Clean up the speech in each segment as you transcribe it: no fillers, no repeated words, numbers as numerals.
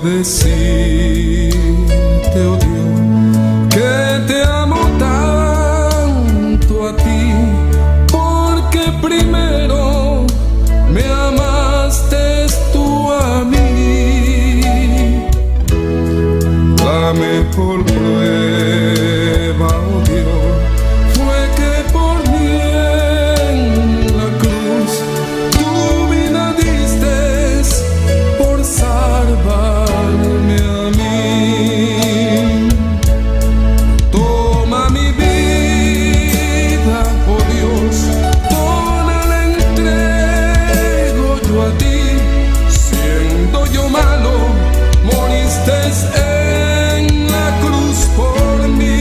decirte, oh Dios, que te amo tanto a ti, porque primero me amaste tú a mí. La mejor prueba, oh Dios, fue que por mí en la cruz tu vida diste por salvarme a mí. Toma mi vida, oh Dios, toda la entrego yo a ti. Siendo yo malo, moriste en la cruz por mí.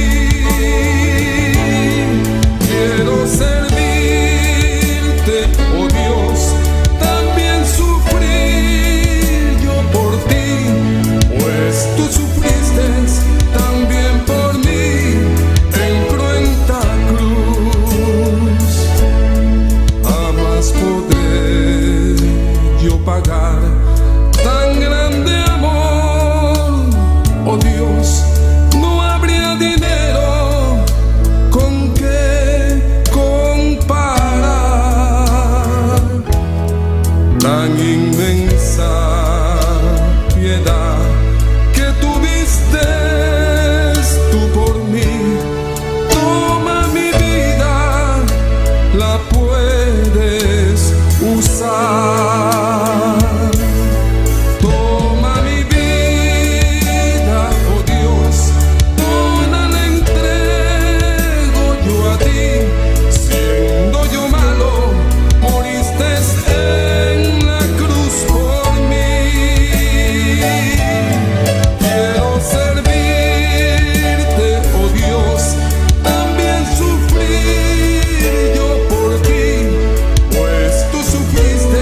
Quiero servirte, oh Dios, también sufrir yo por ti, pues tú sufriste también por mí en cruenta cruz. Jamás podré yo pagar tan grande amor, oh Dios. No habría dinero con que comparar tan inmensa piedad que tuviste tú por mí. Toma mi vida, la puedes usar. Toma mi vida, oh Dios, toda la entrego yo a ti. Siendo yo malo, moriste en la cruz por mí. Quiero servirte, oh Dios, también sufrir yo por ti, pues tú sufriste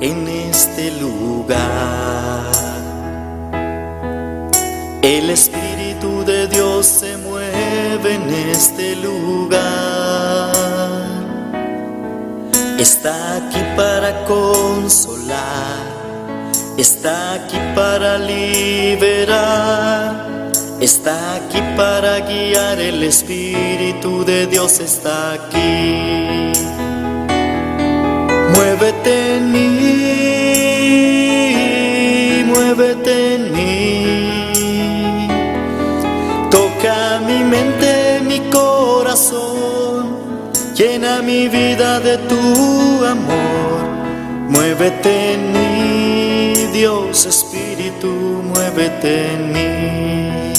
en este lugar. El Espíritu de Dios se mueve en este lugar. Está aquí para consolar, está aquí para liberar, está aquí para guiar. El Espíritu de Dios está aquí. Muévete en mí, muévete en mí. Toca mi mente, mi corazón, llena mi vida de tu amor. Muévete en mí, Dios Espíritu, muévete en mí.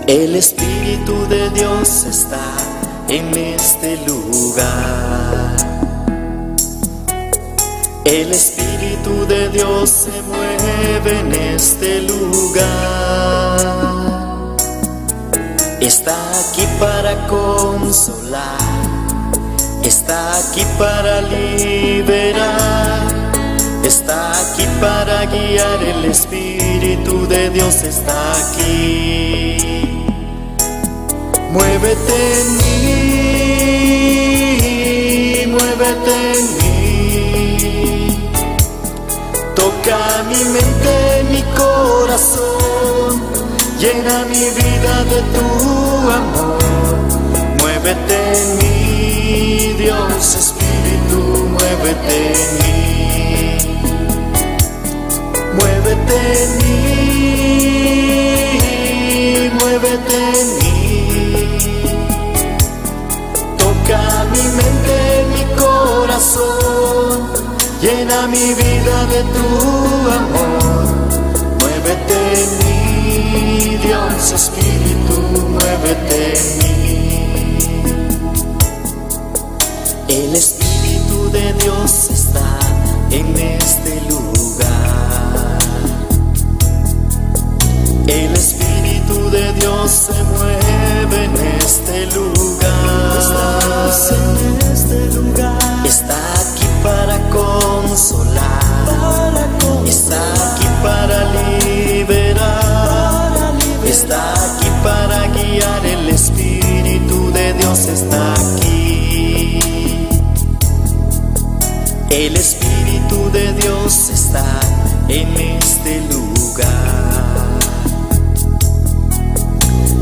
El Espíritu de Dios está en este lugar. El Espíritu de Dios se mueve en este lugar. Está aquí para consolar, está aquí para liberar, está aquí para guiar. El Espíritu de Dios está aquí. Muévete en mí, muévete en mí. Toca mi mente, mi corazón, llena mi vida de tu amor. Muévete en mí, Dios Espíritu, muévete en mí. Muévete en mí, muévete en mí. Toca mi mente, mi corazón, llena mi vida de tu amor. Muévete en mí, Dios Espíritu, muévete en mí. El Espíritu de Dios está en este lugar. El Espíritu de Dios se mueve en este lugar. Estás en este lugar. Está aquí para consolar, está aquí para liberar, está aquí para guiar. El Espíritu de Dios está aquí. El Espíritu de Dios está en este lugar.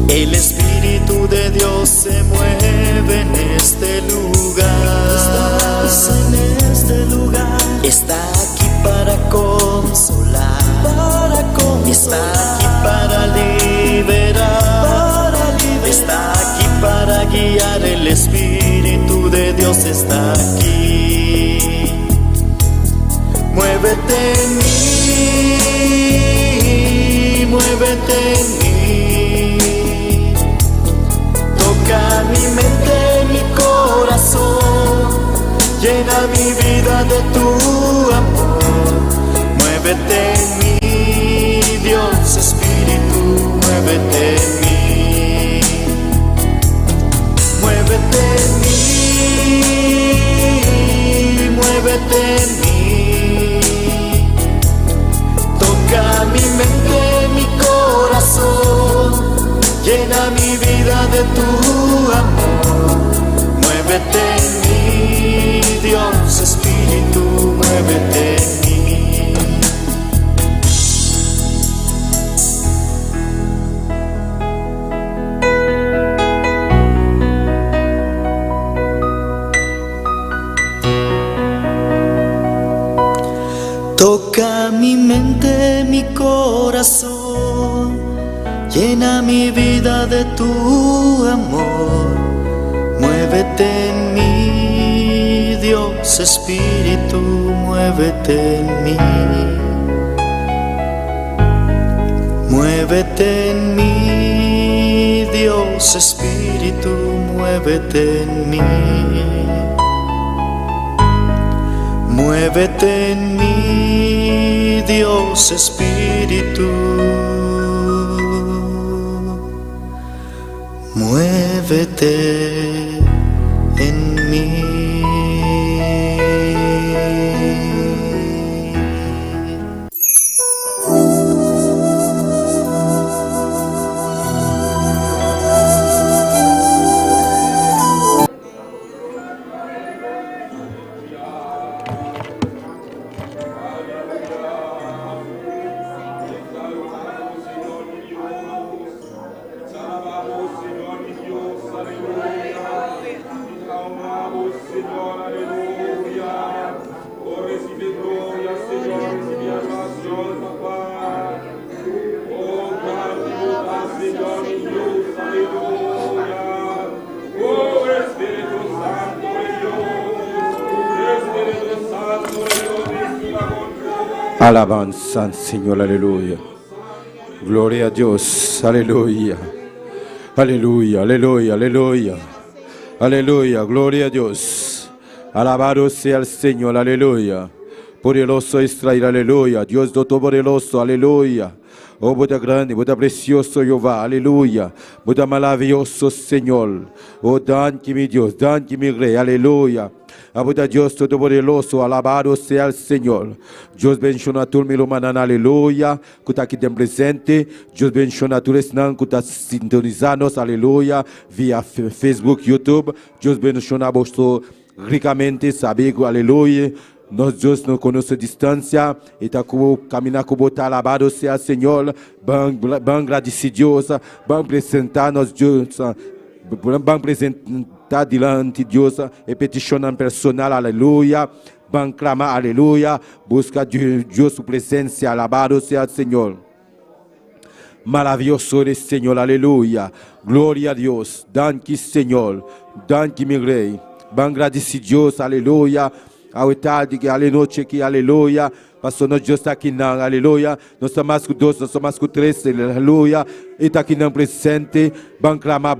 El Espíritu de Dios se mueve en este lugar. Estás en este lugar. Está aquí para consolar, está aquí para liberar, está aquí para guiar. El Espíritu de Dios está aquí. Muévete en mí, muévete en mí. Toca mi mente, mi corazón, llena mi vida de tu amor. Muévete en mí, Dios Espíritu, muévete en mí. Muévete en mí, muévete en mí. Toca mi mente, mi corazón, llena mi vida de tu amor. Muévete en mí, Dios Espíritu, muévete en mí. Toca mi mente, mi corazón, llena mi vida de tu amor. Muévete en mí, Dios Espíritu, muévete en mí. Muévete en mí, Dios Espíritu, muévete en mí. Muévete en mí, Dios Espíritu, muévete en mí. Alabanza al Señor, aleluya. Gloria a Dios, aleluya. Aleluya, aleluya, aleluya. Aleluya, gloria a Dios. Alabado sea el Señor, aleluya. Poderoso Israel, aleluya. Dios Todopoderoso, aleluya. Oh, Buda grande, Buda precioso Jehová, aleluya. Buda maravilloso Señor. Oh, danke mi Dios, danke mi Rey, aleluya. Abuda Dios Todopoderoso, alabado sea el Señor. Dios bendiga a tu mi romana, aleluya. Que está aquí de presente. Dios bendiga a tu resnan, que está sintonizados, aleluya. Via Facebook, YouTube. Dios bendiga a vosotros ricamente, sabigo, aleluya. Nós Deus não conhece distância, e está caminhando com o alabado seja o Senhor, bem agradecidos, bem apresentar nós Deus, bem apresentar diante de Deus, e peticionar personal, aleluia, bem clamar, aleluia, busca de Deus sua presença, alabado seja o Senhor. Maravilhoso é o Senhor, aleluia, glória a Deus, danke Senhor, danke meu Rei, bem agradecidos, aleluia. A tarde, que aleluia, que aleluia. Pastor, nós Deus está aqui, não, aleluia. Nós estamos com 2, nós estamos com 3, aleluia. E está aqui não presente. Ban clamar,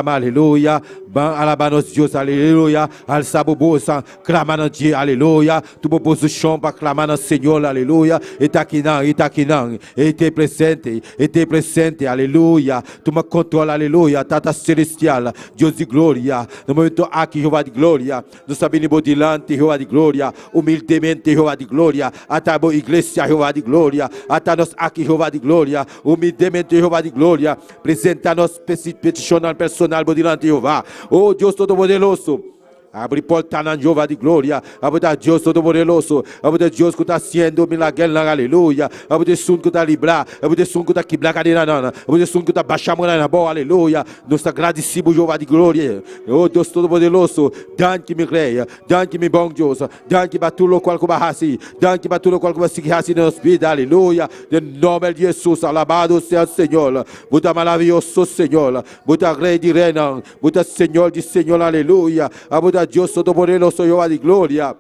aleluia. Ban alabar nosso Deus, aleluia. Alçar o bolso, clamar no dia, aleluia. Tu pôs o chão para clamar no Senhor, aleluia. E está aqui não, e está aqui não. E está presente, aleluia. Tu me controla, aleluia. Tata celestial, Deus de glória. No momento aqui, Jeová de glória. Nós sabemos dilante, Jeová de glória. Humildemente, Jeová de glória. Até a igreja, Jeová de glória. Até nós aqui, Jeová de glória. Humildemente, Jeová de glória. Presenta nos peticionar personal dilante Jeová. Oh Deus Todo-Poderoso. Abre porta na Jeová de glória. Abre Deus Todo-Poderoso. Abre Deus que está sendo milagre, aleluia. Abre Deus que está livrar. Abre Deus que está quebrar cadeira, abre Deus que está baixando na boa, aleluia. Nós agradecemos Jeová de glória. Oh Deus Todo-Poderoso. Danke me Rei. Danke me bom Deus. Danke para tudo o qual que vai Danke para tudo o qual que vai seguir assim na nossa vida, aleluia. Em nome de Jesus, alabado seja o Senhor. Buda maravilhoso Senhor. Buda Rei de reino. Buda Senhor de Senhor, aleluia. Buda Dios Todopoderoso, Jehová de glória.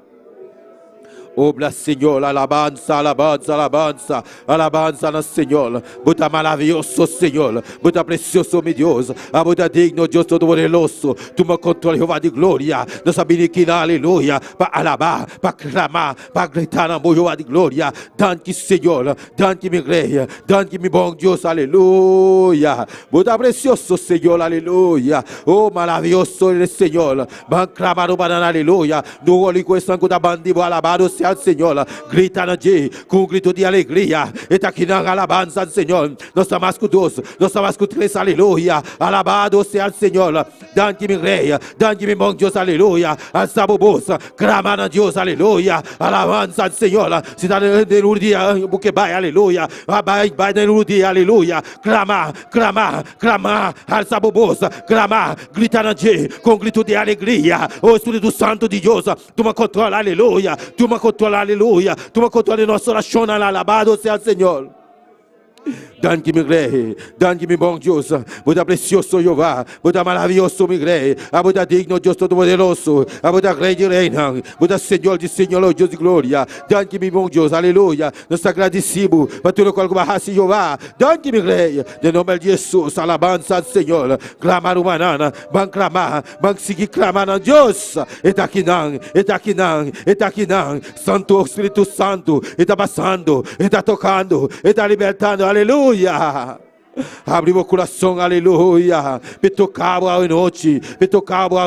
Obra, Senhor, alabanza, alabanza, alabanza, alabanza no Senhor. Buda maravilhoso, Senhor. Buda precioso, meu Deus. Buda digno, Deus Todo-Poderoso. Tu me controla, Jeová de glória. Nós sabemos que na aleluia. Para alabar, para clamar, para gritar na boa, Jeová de glória. Danke, Senhor. Danke, meu Rei. Danke, meu bom Deus, aleluia. Buda precioso, Senhor, aleluia. Oh, maravilhoso, Senhor. Van clamar, aleluia. No olho com sangue da bandido, alabado seja o Senhor, grita na dia, com um grito de alegria, e está aqui na alabança do Senhor. Nós estamos com 2, nós estamos com 3, aleluia. Alabado seja o Senhor, danke meu Rei, danke meu bom Deus, aleluia. Alça a bolsa, clama na Deus, aleluia. Alabança do Senhor, se está no dia, porque vai, aleluia. Vai no dia, aleluia. Clamar, alça a bolsa, clamar, grita na dia, com um grito de alegria. O Espírito Santo de Deus, tu me controla, aleluia. Tu me controla, aleluia. Tu me controla nossa oração, alabado seja o Senhor. Danke meu Rei, danke meu bom Deus. Buda precioso Jeová, Buda maravilhoso meu Rei. Buda digno Deus Todo-Poderoso. Buda Rei de reino, Buda Senhor de Senhor, oh Deus de glória. Danke meu bom Deus, aleluia. Nós agradecemos para tudo o qual barrasse Jeová. Danke meu Rei, em nome de Jesus, alabança do Senhor. Clamar o manana, vão clamar, vão seguir clamando a Deus. Está aqui não, está aqui não, está aqui não. Santo Espírito Santo, está passando, está tocando, está libertando, aleluia. Abre o coração, aleluia. Me tocava a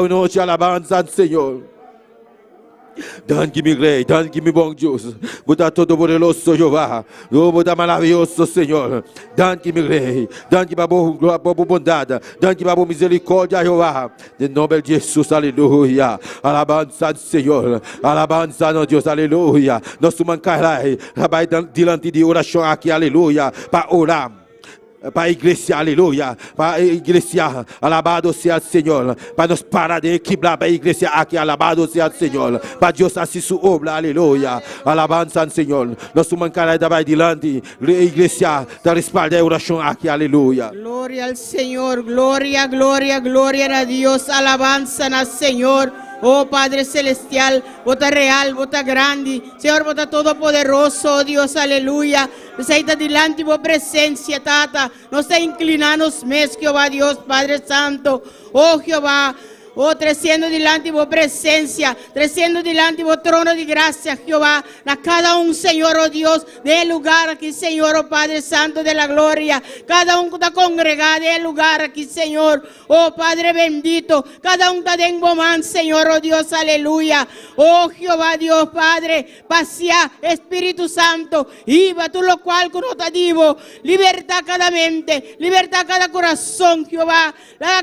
noite, alabança do Senhor. Danke meu Rei, danke meu bom Deus. Buda Todo-Poderoso Jeová, Buda maravilhoso Senhor. Danke meu Rei, danke para a boa bondade, danke para a boa misericórdia Jeová. Em nome de Jesus, aleluia. Alabança do Senhor, alabança no Deus, aleluia. Nosso mancarai, vai diante de oração aqui, aleluia, para orar. Para a igreja, aleluia. Para a igreja, alabado seja o Senhor. Para nos parar de quebrar para a igreja aqui, alabado seja o Senhor. Para Deus assim sua obra, aleluia. Alabança ao Senhor. Nosso mancarai vai diante. A igreja da respalda a oração aqui, aleluia. Glória ao Senhor, glória, glória, glória a Deus. Alabança ao Senhor. Oh Padre Celestial, vos estás real, vos estás grande. Señor, vos estás todopoderoso, oh Dios, aleluya. Nos está delante de vos presencia, tata. Nos está inclinados mes, Jehová Dios, Padre Santo. Oh Jehová. Oh, treciendo delante de vos presencia, treciendo delante de vos trono de gracia, Jehová. A cada un, Señor, oh Dios, del lugar aquí, Señor, oh Padre Santo de la gloria. Cada uno está congregado del lugar aquí, Señor. Oh Padre bendito, cada uno está en bomán, Señor, oh Dios, aleluya. Oh Jehová Dios, Padre, pasea, Espíritu Santo, iba tú lo cual con te digo, libertad cada mente, libertad cada corazón, Jehová.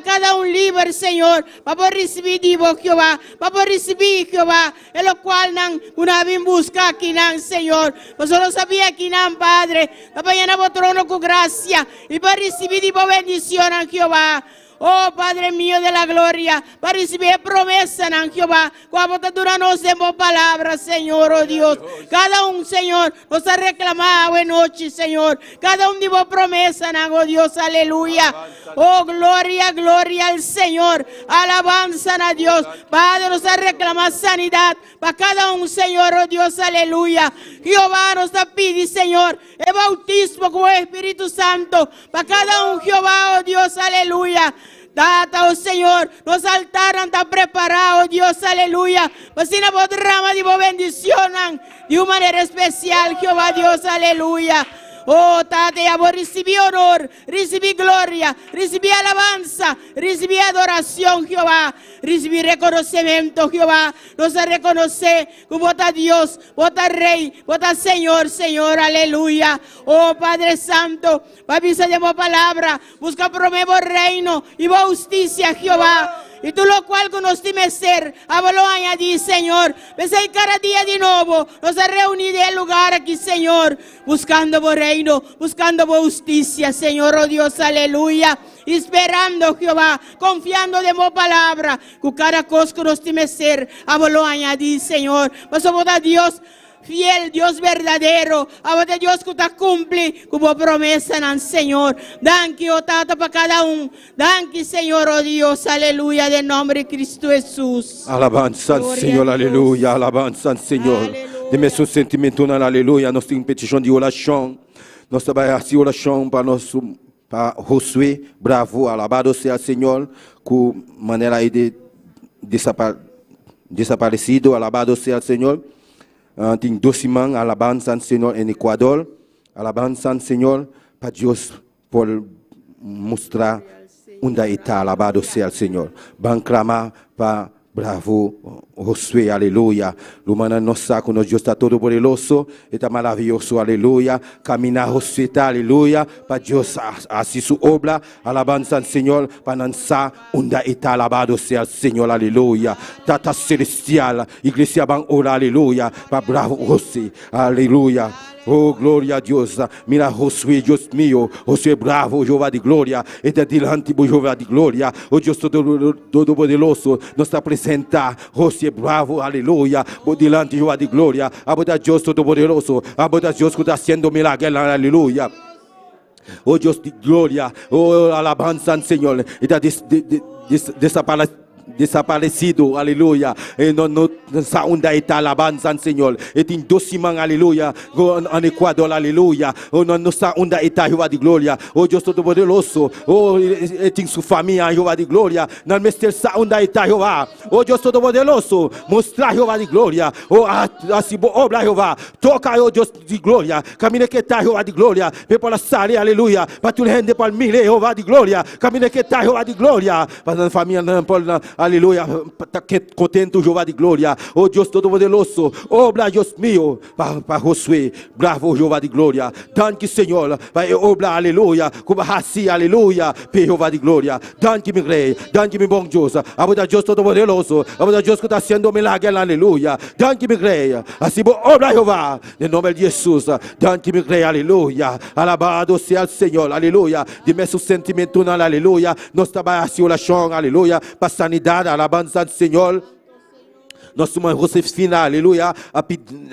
Cada un libre, Señor, para recibir divo, Jehová, para recibir, Jehová, en lo cual una vez busca aquí, Señor. Pues solo sabía aquí, Padre, para llenar vos trono con gracia y para recibir divo bendición, Jehová. Oh Padre mío de la gloria, para recibir promesa, Jehová, cuando te duranos en vos palabras, Señor, oh Dios. Cada un, Señor, nos ha reclamado en noche, Señor. Cada un de vos promesa, oh Dios, aleluya. Oh, gloria, gloria al Señor. Alabanza a Dios. Padre, nos ha reclamado sanidad para cada un, Señor, oh Dios, aleluya. Jehová nos ha pedido, Señor, el bautismo con el Espíritu Santo para cada un, Jehová, oh Dios, aleluya. Data, oh Señor, los altares están preparados, Dios, aleluya. Pues si no podrán, digo, bendicionan de una manera especial, Jehová, Dios, aleluya. Oh, Tate, ya vos recibí honor, recibí gloria, recibí alabanza, recibí adoración, Jehová, recibí reconocimiento, Jehová. Nos reconoce que vos estás Dios, vos estás Rey, vos estás Señor, Señor, aleluya. Oh, Padre Santo, avisa de vos palabra, busca promevo reino y vos justicia, Jehová. Y tú lo cual con nos ser, hablo añadí, Señor. Ves cada día de nuevo, nos ha reunido en el lugar aquí, Señor, buscando vos reino, buscando vos justicia, Señor, oh Dios, aleluya. Esperando, Jehová, confiando de vos palabra, con cada cosa que nos ser, hablo añadí, Señor. Pues somos a Dios fiel, Dios verdadero, a Dios que te cumple como promesa, Señor. Danke, oh Tata, para cada uno. Danke, Señor, oh Dios, aleluya, de nombre de Cristo Jesús. Alabanza al Gloria Señor, a Dios. aleluya, alabanza al Señor. Aleluya. Dime su sentimento na aleluya, nós temos petição de oração. Nós trabalhamos assim oração para nosso para Josué, bravo, alabado seja o Senhor, com maneira aí de desaparecido, alabado seja o Senhor. Tem 12 semanas, alabanza ao Senhor em Equador, alabanza ao Senhor para Deus por mostrar onde está, alabado seja o Senhor. Vamos clamar para bravo, Josué, aleluia. Lumana nossa, quando Deus está todo poderoso, está maravilhoso, aleluia. Caminhar, Josué, tá, aleluia. Para Deus, assim sua obra, alabanza ao Senhor, para lançar onde está, alabado seja o Senhor, aleluia. Tata celestial, igreja, vamos orar, aleluia. Para bravo, Josué, aleluia. Oh, glória a Deus. Mira, Josué, Deus mío. Josué bravo, Jeová de glória. Está delante do Jeová de glória. O Deus todo poderoso nos apresenta. Josué bravo, aleluia. Por delante Jeová de glória. A Deus todo poderoso. A Deus que está haciendo milagre, aleluia. Oh, Deus de glória. Oh, alabanza ao Senhor. Está desaparecido, aleluia. E não sa onde está alabanza ao Senhor. E tem 12 semanas, aleluia. En Equador, aleluia. Oh, não sa onde está Jeová de glória. Oh, Deus todo poderoso. Oh, e tem sua família, Jeová de glória. Não mestre sa onde está Jeová. Oh, Deus todo poderoso. Mostrar Jeová de glória. Oh, assim obra Jeová. Toca, oh Deus de glória. Camine que está Jeová de glória. Vem para a sala, aleluia. Para tu rende para mim, Jeová de glória. Camine que está Jeová de glória. Para a família, aleluia, está contento, Jeová de glória. Oh Deus todo-poderoso, obra, Deus meu, para Josué, bravo, Jeová de glória. Danke, Senhor, para obra, aleluia, como assim, aleluia, para Jeová de glória. Danke, meu rei, danke, meu bom Deus, a Deus todo-poderoso, a Deus que está sendo milagre, aleluia. Danke, meu rei, assim, obra, Jeová, em nome de Jesus. Danke, meu rei, aleluia. Alabado seja o Senhor, aleluia. De meu sentimento, aleluia. Nós trabalhamos assim, oração, aleluia, para sanidade. Alabanza ao Senhor. Nós somos Josefina, aleluia, a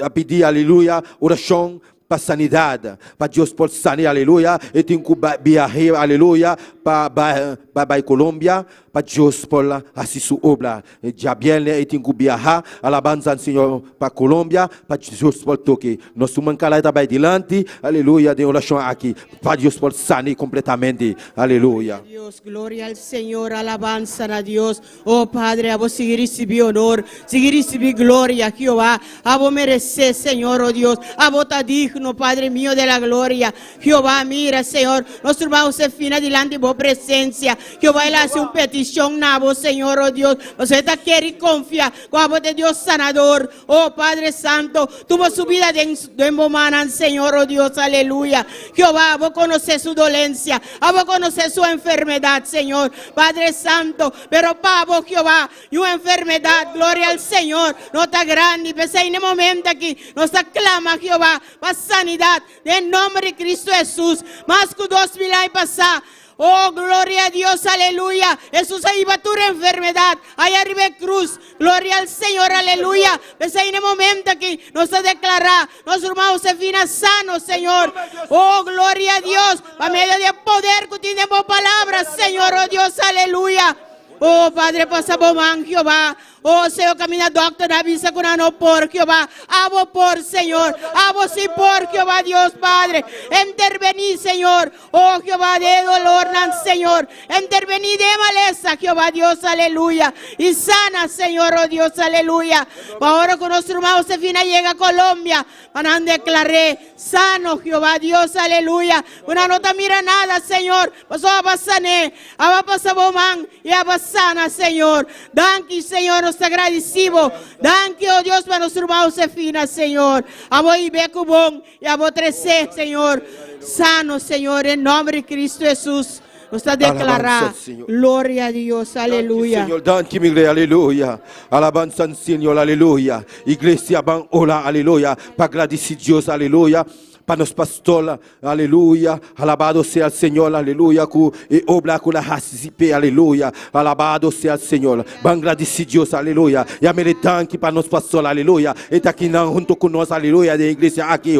pedir, aleluia, oração para sanidade, para Deus por sanar, aleluia, e tem que viajar, aleluia, para Colômbia, para Deus por assim sua obra, já bem, e tem que viajar, alabanza, Senhor, para Colômbia, para Deus por toque, nós somos calar também dilante, aleluia, de oração aqui, para Deus por sanar completamente, aleluia. Dios, gloria al Señor, alabanza a Dios. Oh Padre, a vos seguir recibir honor, seguir recibir gloria, Jehová. A vos merecer, Señor, oh Dios. A vos está digno, Padre mío de la gloria. Jehová, mira, Señor, nuestro hermano se fina delante de vos presencia. Jehová, él hace una petición a vos, Señor, oh Dios. Você está quiere y confía con a vos de Dios sanador. Oh Padre Santo, tuvo su vida de manan, Señor, oh Dios, aleluya. Jehová, a vos conoces su dolencia, a vos conoces su enfermedad, Señor, Padre Santo, pero para vos, Jehová, y una enfermedad, gloria al Señor, no está grande, pero en el momento aquí, nos aclama, Jehová, para sanidad, en nombre de Cristo Jesús, más que 2000 años pasar. Oh, gloria a Dios, aleluya. Jesús ahí va tu enfermedad. Ahí arriba de cruz. Gloria al Señor, aleluya. Ves ahí en el momento aquí nos ha declarado. Nuestro hermano se fina sano, Señor. Oh, gloria a Dios. A medio de poder que tenemos palabras, Señor, oh Dios, aleluya. Oh, Padre, pasa por man, Jehová. Oh, Señor, camina, doctor, avisa con no por Jehová. Abo por, Señor. Abo sí por Jehová, Dios, Padre. Intervení, Señor. Oh, Jehová, de dolor, Señor. Intervení de maleza, Jehová, Dios, aleluya. Y sana, Señor, oh Dios, aleluya. Ahora con nuestro hermano Josefina llega a Colombia. Van a declarar sano, Jehová, Dios, aleluya. Una nota mira nada, Señor. Pasó a pasané. A pasar bomán y a pasana, Señor. Danke, Señor. Nos agradecemos. Danke, oh Dios, para nuestro hermano Josefina, Señor. Amo y becubón y amo 13, Señor. Sano, Señor, en nombre de Cristo Jesús. Nos está declarando. Gloria a Dios, aleluya. Señor, danke, mi rey, aleluya. Alabanza, Señor, aleluya. Iglesia, ban, hola, aleluya. Para agradecer Dios, aleluya. Para nos pastor, aleluya, alabado sea el Señor, aleluya, y obra con la hasipe, aleluya, alabado sea el Señor, van agradecido Dios, aleluya, y a meritan que para nos pastor, aleluya, está aquí junto con nosotros, aleluya, de iglesia aquí,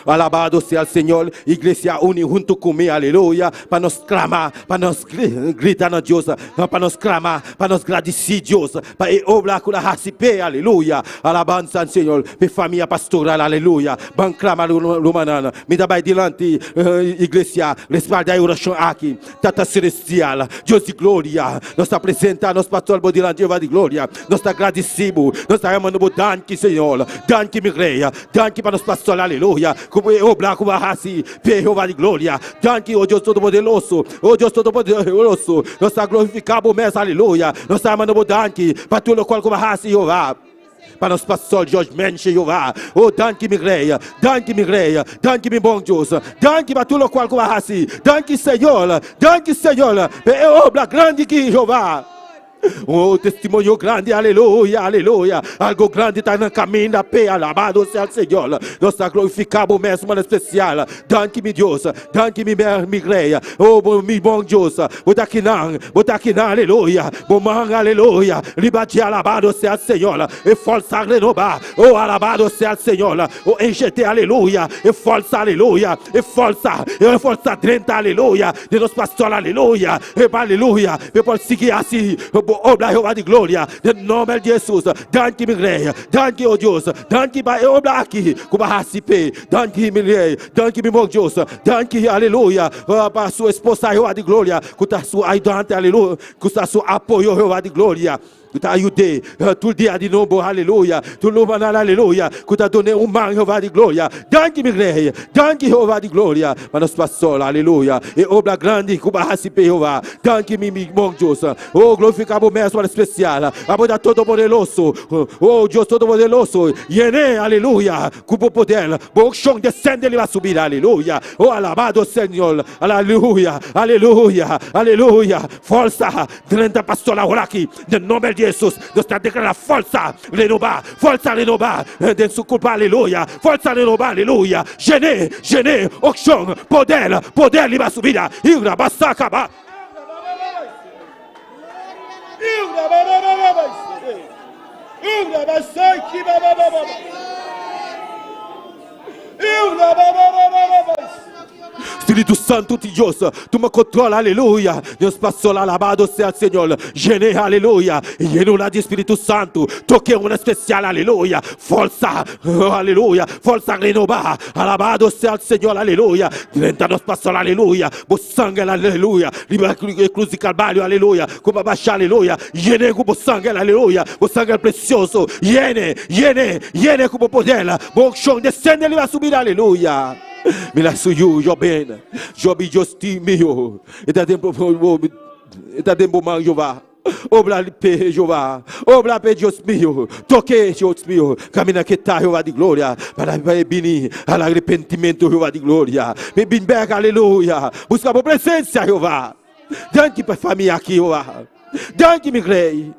alabado sea el Señor, iglesia uni junto conmigo, aleluya, para nos clamar, para nos gritar a Dios, para nos clamar, para nos agradecer Dios, para obra con la hasipe, aleluya, alabanza al Señor, mi familia pastoral, aleluya, van clamar me dá bem dilante, igreja, respalda a oração aqui, Tata Celestial, Deus de glória, nós está apresentando, nós pastor dilante, Jeová de glória, nós está agradecido, nós está amando, danke, Senhor, danke, meu rei, danke para nós pastor, aleluia, como o branco vai assim, Jeová de glória, danke, o Deus Todo-Poderoso, o Deus Todo-Poderoso, nós está glorificado, mesmo, aleluia, nós está amando, danke, para tudo o qual vai assim, Jeová. Para nos pastor Jorge Menche, Jehová. Oh, danke, mi rei, danke, mi rei, danke, mi bom Deus, danke para tudo o qual vai assim, danke, Senhor, é obra grande que Jeová. Oh, testemunho grande, aleluia, aleluia. Algo grande está no caminho da pé, alabado seja o Senhor. Nós está glorificado mesmo no especial. Danke, mi Deus, danke, mi rei. Oh, mi bom Deus, bota aqui não, aleluia. Bom, aleluia. Liberdade, alabado seja o Senhor. E força renovar. Oh, alabado seja o Senhor. Oh, enchete, aleluia. E força, aleluia. E força 30, aleluia. De nos pastor, aleluia. E aleluia. E por seguir assim. Obra Jehová de glória, em nome de Jesus, danke, meu rei, danke, oh Deus, danke, obra aqui, como a recipe, danke, meu rei, danke, meu Deus, danke, aleluia, para sua esposa, Jehová de glória, com a sua ajudante, aleluia, com a sua apoio, Jehová de glória. Que t'a ajudé tout dia de novo, aleluia. Tout le monde, aleluia. Que t'a donné un man, Jehová de glória. Danke, meu rei. Danke, Jehová de glória. Para nos pastor, aleluia. E obra grande, que vai receber, Jehová. Danke, meu Deus. Oh, glorificado o mesmo especial. Aboda todo poderoso. Oh, Deus todo poderoso. Yene, aleluia. Com o poder. Bom chão descende, ele vai subir, aleluia. Oh, alabado Senhor. Aleluia. Aleluia. Aleluia. Força. 30 pastor agora aqui. De nome de Jesus, nós está declarando força renovar, dentro sua culpa, aleluia, força renovar, aleluia, gene, oxão, poder, lhe vai subir, ira, basacaba. Espíritu Santo de Dios, tú me controlas, aleluya. Dios pasó la alabado sea el Señor. Llené, aleluya. Lleno la de Espíritu Santo. Toque una especial, aleluya. Fuerza, aleluya. Fuerza renovada. Alabado sea el Señor, aleluya. Lenta nos pasó, aleluya. Vos sangre, aleluya. Libera cruz de Calvario, aleluya. Como baja, aleluya. Llene como sangre, aleluya. Vos sangre precioso. Llene como poder. Vos chão descende, ele vai subir, aleluya. Mira suyo, yo ben, yo vi justi mío. Está tempo man, Jehová. Obra pe Jehová, obra pe Dios mío. Toque Dios mío. Camina que está Jehová de gloria. Para venir al arrepentimiento, Jehová de gloria. Me bin back, aleluya. Busca por presencia, Jehová. Danke para família aqui, Jehová. Danke, meu rei.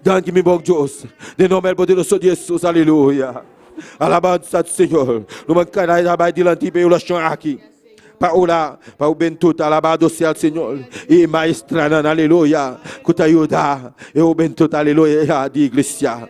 Danke, meu bom Deus. De nome poderoso de Jesus, aleluia. Alabança do Senhor. No mancará vai diante de oração aqui. Para orar, para o bentuto, alabado seja o Senhor. E maestrana, aleluia. Que te ajuda. E o bentuto, aleluia, de igreja.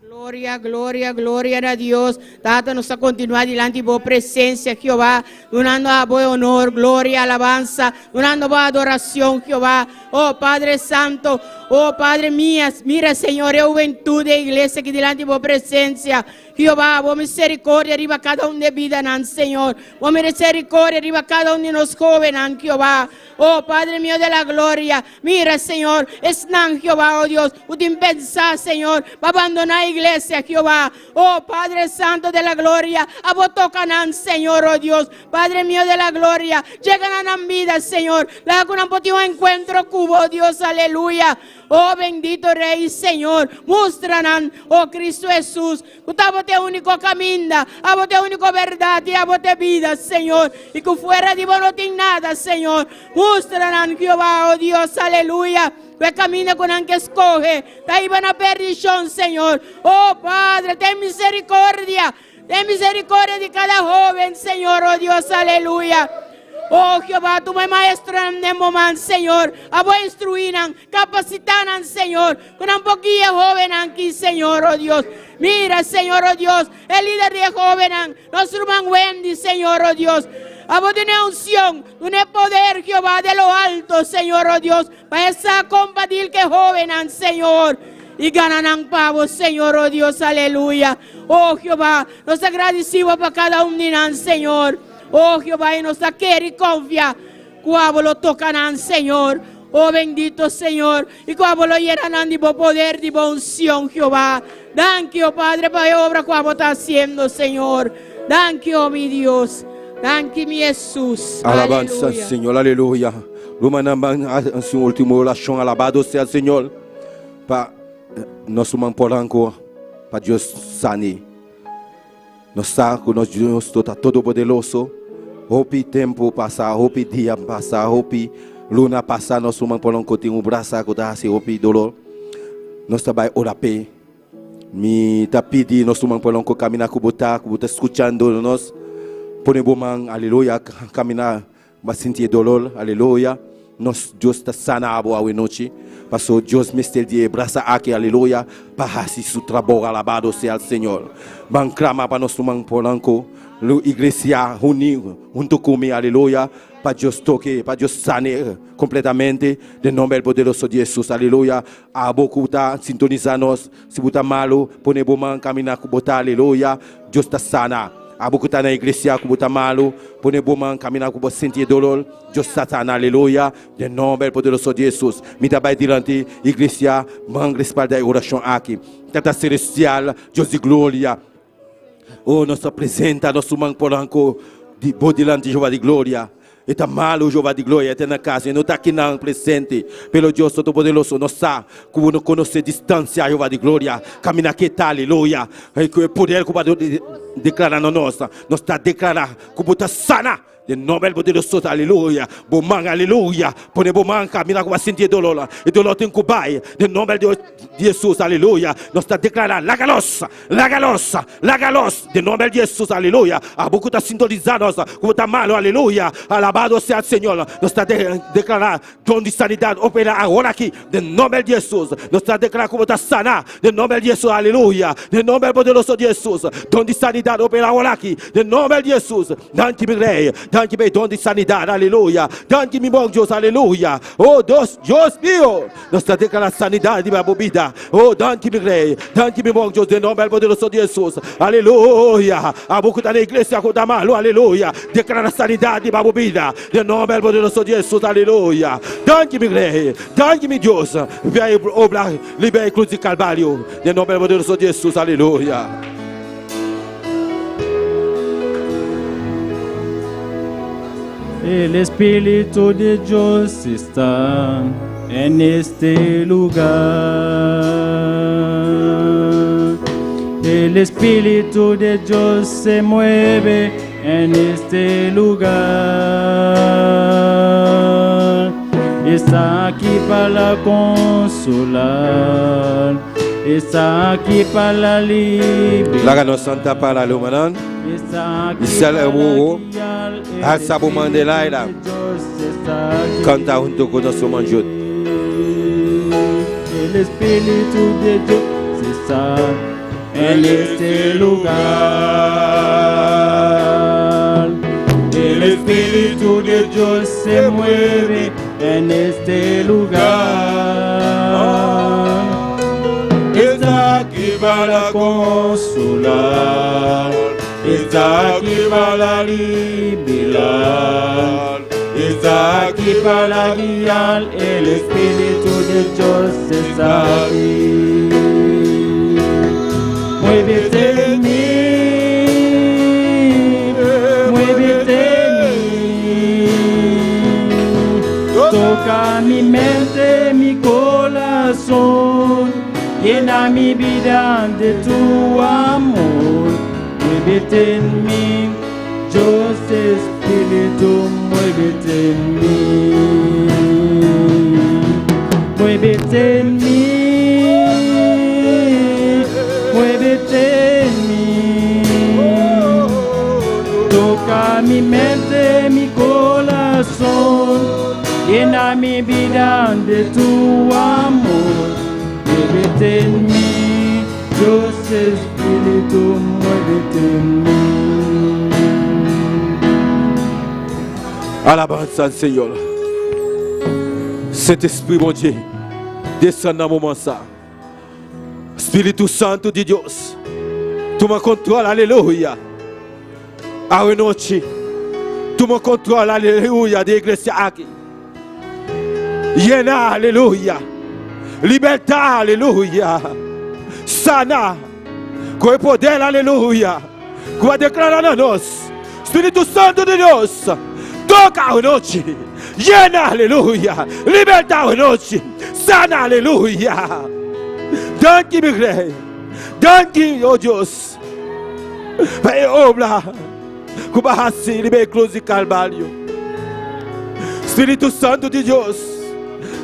Gloria, gloria, gloria a Dios. Tata nos a continuar delante de vos presencia, Jehová. Donando a vos honor, gloria, alabanza. Donando a vos adoración, Jehová. Oh Padre Santo, oh Padre mío, mira, Señor, juventud de iglesia que delante de vos presencia. Jehová, vos misericordia arriba cada uno de vida, Señor. Vos misericordia arriba cada uno de los jóvenes, Jehová. Oh Padre mío de la gloria, mira, Señor, es Jehová, oh Dios, usted pensar, Señor, va a abandonar la iglesia, Jehová. Oh Padre Santo de la gloria, a vos tocan, Señor, oh Dios, Padre mío de la gloria, llegan a la vida, Señor, la con un poquito encuentro cubo, Dios, aleluya. Oh bendito Rey, Señor, muestran, oh Cristo Jesús, usted te único camino, a vos te único verdad y a vos te vida, Señor, y que fuera de vos no tiene nada, Señor. Muestran, Jehová, oh Dios, aleluya. Que camina con el que escoge. Ahí van a perdición, Señor. Oh Padre, ten misericordia. Ten misericordia de cada joven, Señor, oh Dios, aleluya. Oh Jehová, tú me maestras en el momento, Señor. A vos instruirán, capacitarán, Señor. Con un poquillo joven aquí, Señor, oh Dios. Mira, Señor, oh Dios, el líder de joven, nuestro hermano Wendy, Señor, oh Dios. A vos tiene unción, tiene poder, Jehová, de lo alto, Señor, oh Dios. Para esa combatir que joven, Señor. Y ganarán pavos, Señor, oh Dios, aleluya. Oh Jehová, nos agradecemos para cada uno, Señor. Oh Jehová, y nos quiere y confía. Cuando lo tocarán, Señor. Oh bendito Señor. Y cuando lo llenarán de poder, de unción, Jehová. Danke, oh Padre, para la obra que vos está haciendo, Señor. Danke, oh mi Dios. Danke, mi Jesús. Alabanza, Señor, aleluya. Lumanamban en su última oración, alabado sea el Señor. Para nosso man poranco, para Dios sane. Nos saco, nos Dios todo poderoso. Hopi tempo passar, hopi dia passar, hopi luna passar, nosso man poranco tem braço que dá assim, hopi dolor. Nós trabalhamos orape. Me tá pedindo nosso man poranco caminhar com botar escutando nós. Ponemos mão, aleluia, caminhar, mas sentir dolor, aleluia. Nós Deus está sanado a noite. Passou Deus me estende braça aqui, aleluia. Para assim seu trabalho, alabado seja o Senhor. Vamos clamar para nosso mão poranco, igreja unido, junto comigo, aleluia. Para Deus toque, para Deus sanar completamente. De nome poderoso de Jesus, aleluia. A boca está sintonizando-nos. Se você está malo, ponemos mão, caminhar com botar, aleluia. Deus está sana. A boca está na igreja, com botar malo. Ponemos mão, caminhar com você sentir dolor. Deus está sana, aleluia. De nome poderoso de Jesus. Me trabalha diante da igreja, mão, respaldar a oração aqui. Tata celestial, Deus de glória. Oh, nos apresenta, nosso mão poranco, de diante de Jeová de glória. Está malo, Jeová de glória, está na casa, não está aqui não presente. Pelo Deus Todo-Poderoso, nós sabemos como não conhece distância, Jeová de glória. Caminha aqui, tá, aleluia. E que o poder que vai declarar na nossa, nós está declarando como está sana. de nombre de Dios, aleluya. Bomang, aleluya. Pone bomang, camina como sentir dolor. Y dolor te encubai. De nombre de Jesús, aleluya. Nos está declarando la galosa, la galosa, la galosa. De nombre de Jesús, aleluya. A beaucoup está sintonizando, como está malo, aleluya. Alabado sea el Señor. Nos está declarando don de sanidad. Opera ahora aquí. De nombre de Jesús. Nos está declarando como está sana. De nombre de Jesús, aleluya. De nombre poderoso de Jesús. Don de sanidad. Opera ahora aquí. De nombre de Jesús. Danke mi rey. Danke mi don de sanidad. Aleluya. Danke mi bom Dios. Aleluya. Oh Dios mío. Nos está declarando sanidad de mi vida. Oh, danke mi rey. Danke mi bom Dios. De nombre poderoso de Jesús. Aleluya. A beaucoup da igreja com da malo. Aleluya. Declara sanidad de mi vida. De nombre poderoso de Jesús. Aleluya. Danke mi rey. Danke mi Dios. Vai obrar. Libera a cruz de Calvário. De nombre poderoso de Jesús. Aleluya. El Espíritu de Dios está en este lugar. El Espíritu de Dios se mueve en este lugar. Está aquí para consolar. Está aquí para liberar. La gano santa para l'humanan. Está aquí Isale para wo. guiar. Al sabu mandela ila. Canta junto con nuestro manjot. El Espíritu de Dios está en este lugar. El Espíritu de Dios se mueve en este lugar. Está aquí para consolar. Está aquí para liberar. Está aquí para guiar. El Espíritu de Dios está aquí. Muévete en mí. Muévete en mí. Toca mi mente, mi corazón. Llena mi vida de tu amor. Muévete en mí, Dios Espíritu, muévete en mí. Muévete en mí, muévete en mí. Toca mi mente, mi corazón. Llena mi vida de tu amor. Muévete en mí, Dios Espíritu, muévete en mí. Alabanza al Señor. Saint-Esprit, mon Dieu, descend dans le moment ça. Espíritu Santo de Dios, toma controle, alléluia. A noche, toma controle, alléluia, de iglesia aqui. Llena, alléluia. Libertad, aleluya. Sana. Con el poder, aleluya. Que va a declarar a nos. Espíritu Santo de Dios. Toca a noche. Llena, aleluya. Libertad a noche. Sana, aleluya. Danke, mi rey. Danke, oh Dios. Vai obra. Como assim, libera cruz de Calvário. Espíritu Santo de Dios.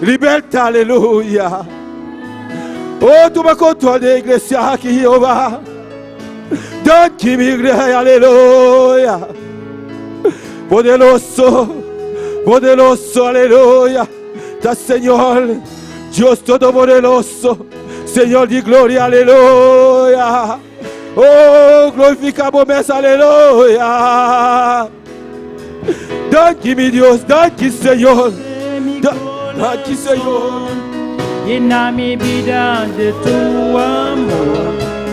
Liberta, aleluya. Oh, toma controle da igreja aqui, Jeová. Danke, mi rey, aleluya. Poderoso, poderoso, aleluya. Da Señor, Dios Todopoderoso, Señor de gloria, aleluya. Oh, glorificamos, aleluya. Danke, mi Dios, danke, Señor. Danke, Señor. Llena mi vida de tu amor.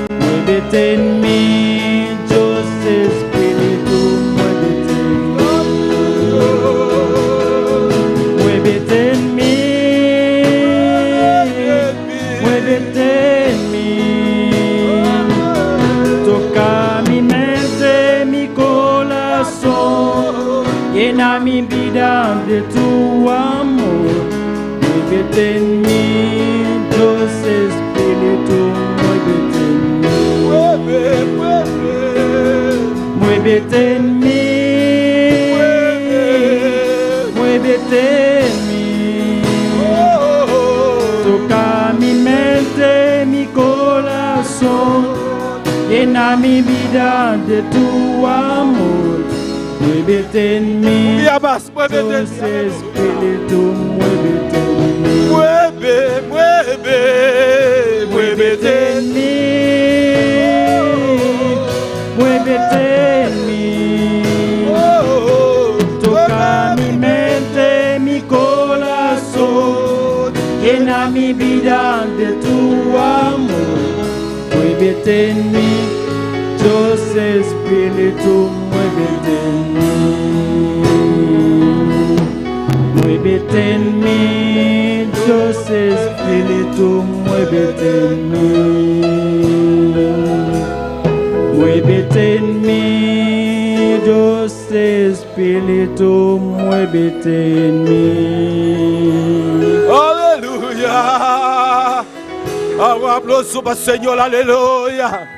Muévete en mí, Dios Espíritu, muévete en mí. Muévete en mí. Muévete en mí. Toca mi mente, mi corazón. Llena mi vida de tu amor. Muévete en mí, Dios Espíritu, muévete en mí. Muévete en mí. muévete en mí. Toca mi mente, mi corazón, llena mi vida de tu amor. Muévete en mí, Día más, muévete. Dios Espíritu, muévete en mí. Mueve, mueve, muévete. En mí, muévete en mí. Toca mi mente, mi corazón, llena mi vida de tu amor. Muévete en mí, Dios Espíritu, muévete en mí. Muévete en mí, Dios Espíritu, muévete en mí. Muévete en mí, Dios Espíritu, muévete en mí. Aleluya. Un aplauso para el Señor, aleluya.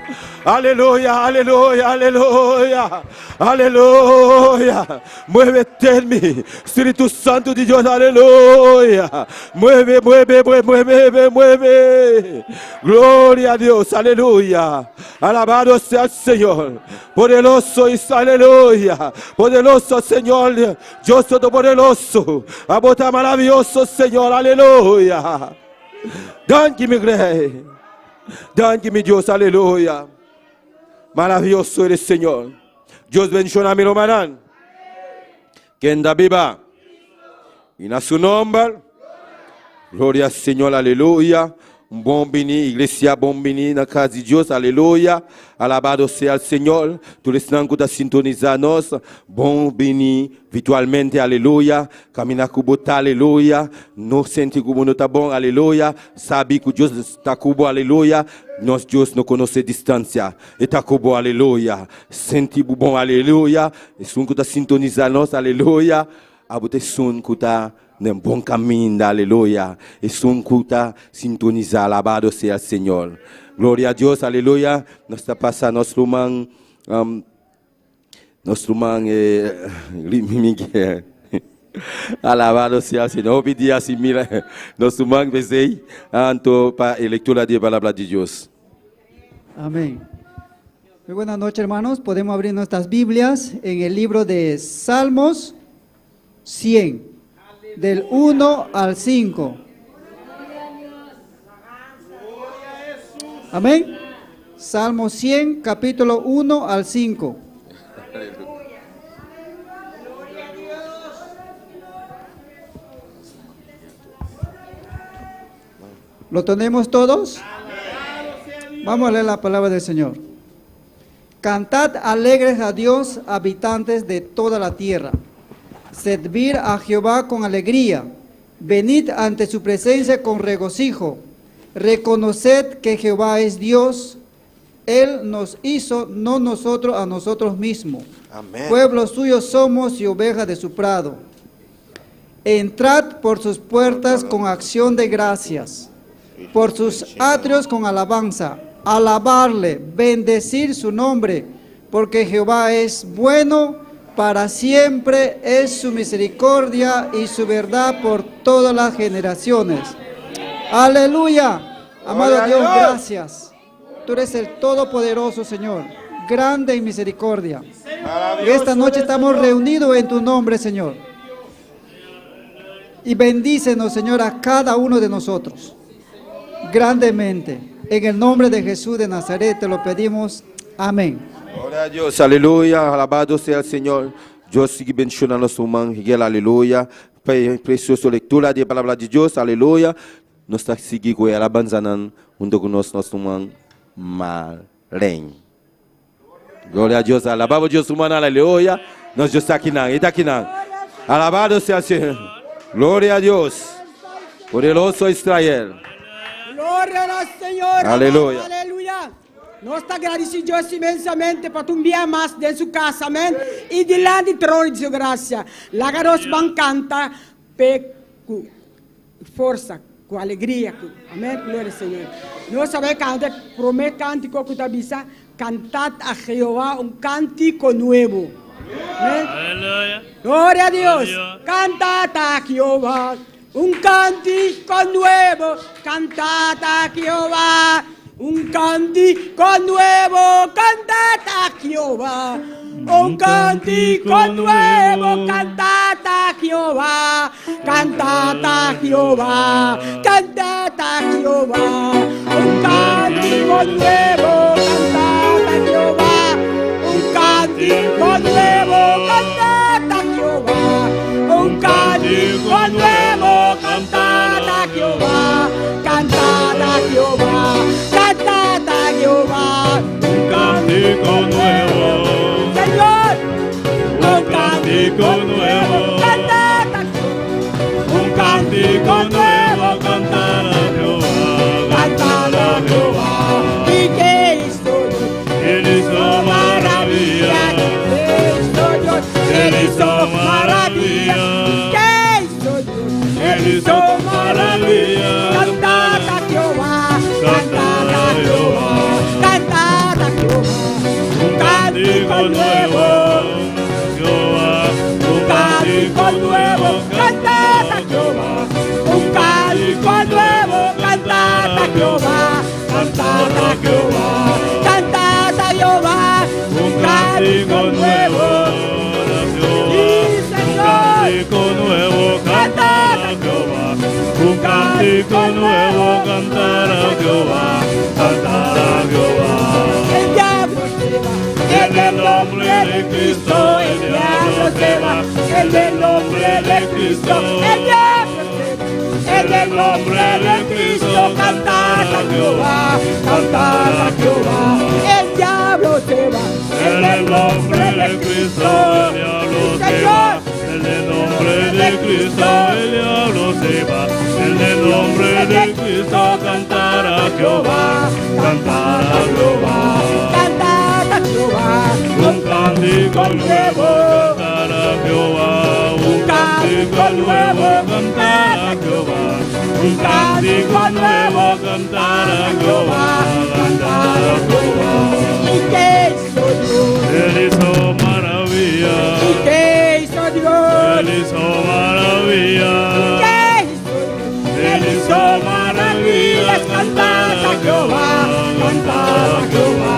Aleluya, aleluya, aleluya. Aleluya. Muévete en mí, Espíritu Santo de Dios, aleluya. Mueve, mueve, mueve, mueve, mueve. Gloria a Dios, aleluya. Alabado sea el Señor. Poderoso es, aleluya. Poderoso Señor, Dios Todopoderoso. Abota maravilloso Señor, aleluya. Thank you, mi Rey. Thank you, mi Dios, aleluya. Maravilloso eres, Señor. Dios bendiga a mi hermano. Que anda viva. Y a su nombre. Gloria al Señor, aleluya. Un buen venir, iglesia, buen venir en la casa de Dios, aleluya. Alabado sea el Señor. Tú les que estás sintonizándonos. Buen venir virtualmente, aleluya. Camina con bota, aleluya. No senti como no está bon, aleluya. Sabe que Dios está cubo, aleluya. Nos Dios no conoce distancia. Está cubo, aleluya. Senti bon, aleluya. Es un que está sintonizándonos, aleluya. Abote son que está en buen camino, aleluya. Es un que está sintonizado, alabado sea el Señor. Gloria a Dios, aleluya. Nos está pasando nuestro man, Miguel. Alabado sea el Señor. Hoy día, si mira, nuestro man, besé, anto para lectura de palabra de Dios. Amén. Muy buenas noches, hermanos. Podemos abrir nuestras Biblias en el libro de Salmos 100, del 1 al 5. Amén. Salmo 100, capítulo 1 al 5. ¿Lo tenemos todos? Vamos a leer la palabra del Señor. Cantad alegres a Dios, habitantes de toda la tierra. Servir a Jehová con alegría. Venid ante su presencia con regocijo. Reconoced que Jehová es Dios. Él nos hizo, no nosotros a nosotros mismos. Amén. Pueblo suyo somos y ovejas de su prado. Entrad por sus puertas con acción de gracias, por sus atrios con alabanza. Alabarle, bendecir su nombre, porque Jehová es bueno, para siempre es su misericordia y su verdad por todas las generaciones. Aleluya. Amado Dios, gracias. Tú eres el Todopoderoso, Señor, grande en misericordia. Y esta noche estamos reunidos en tu nombre, Señor. Y bendícenos, Señor, a cada uno de nosotros, grandemente. En el nombre de Jesús de Nazaret te lo pedimos. Amén. Gloria a Dios, aleluya. Alabado sea el Señor. Dios sigue bendicionando a nuestro man, Miguel, aleluya. Preciosa lectura de la palabra de Dios, aleluya. Nos está siguiendo con la alabanza junto con nuestro man, Marlene. Gloria a Dios, alabado Dios humano, aleluya. Nos Dios está aquí, alabado sea el Señor. Gloria a Dios. Poderoso Israel. Gloria al Señor. Aleluya. Aleluya. Nós está agradecidos imensamente por um dia mais de sua casa, amém? E de lá de trono de sua graça. Lá que nós vamos cantar com força, com alegria, amém? Glória ao Senhor. Nós sabemos cantar, promete cântico que está bisa, cantar a Jeová cântico novo. Aleluya. Gloria a Dios. Dios. Cantad a Jehová un cántico nuevo. Cantad a Jehová un cántico nuevo. Cantad a Jehová un cántico nuevo. Cantad a Jehová. Cantad a Jehová. Cantad a Jehová un cántico nuevo. Cantad a Jehová un cántico nuevo. Cantad a Jehová un cántico nuevo. Cantad a Jehová. Cantad a Jehová. Cantad a Jehová Un cántico nuevo. Señor, Un cántico nuevo. cantad a Jehová. Un cántico nuevo. Cantar a Jehová. Cantad a Jehová. ¿Y qué hizo Dios? Él hizo maravillas. ¿Qué hizo Dios? Él hizo maravillas. ¿Qué hizo Dios? Él hizo maravillas. Cantad a Jehová. Cantad a Jehová. Cantad a Jehová. Un cántico nuevo. Jehová. Un cántico nuevo. Cantad a Jehová. Un cántico nuevo. Cantad a Jehová. Cantad a Jehová. Cantad a Jehová. Un cántico nuevo. Sí, Un Señor. cántico nuevo. Cantar a Jehová. Un cántico nuevo. Cantar a Jehová. Cantar a Jehová. El diablo se va. En el nombre de Cristo. El diablo se va. En el nombre de Cristo. El diablo se va. En el nombre de Cristo. Cantad a Jehová. Cantad a Jehová. El diablo se va. En el nombre de Cristo, el diablo se va. En el nombre de Cristo, el diablo se va. En el nombre de Cristo, cantar a Jehová. Cantar a Jehová. Cantad a Jehová. Un cántico nuevo, cantar a Jehová. Un cántico nuevo, cantar a Jehová. Un cántico nuevo, cantar a Jehová. Cantar a Jehová. ¿Y qué hizo Dios? Él hizo maravillas. ¿Y qué hizo Dios? Él hizo maravillas. ¿Qué hizo Dios? Él hizo maravillas. Cantad a Jehová. Cantad a Jehová.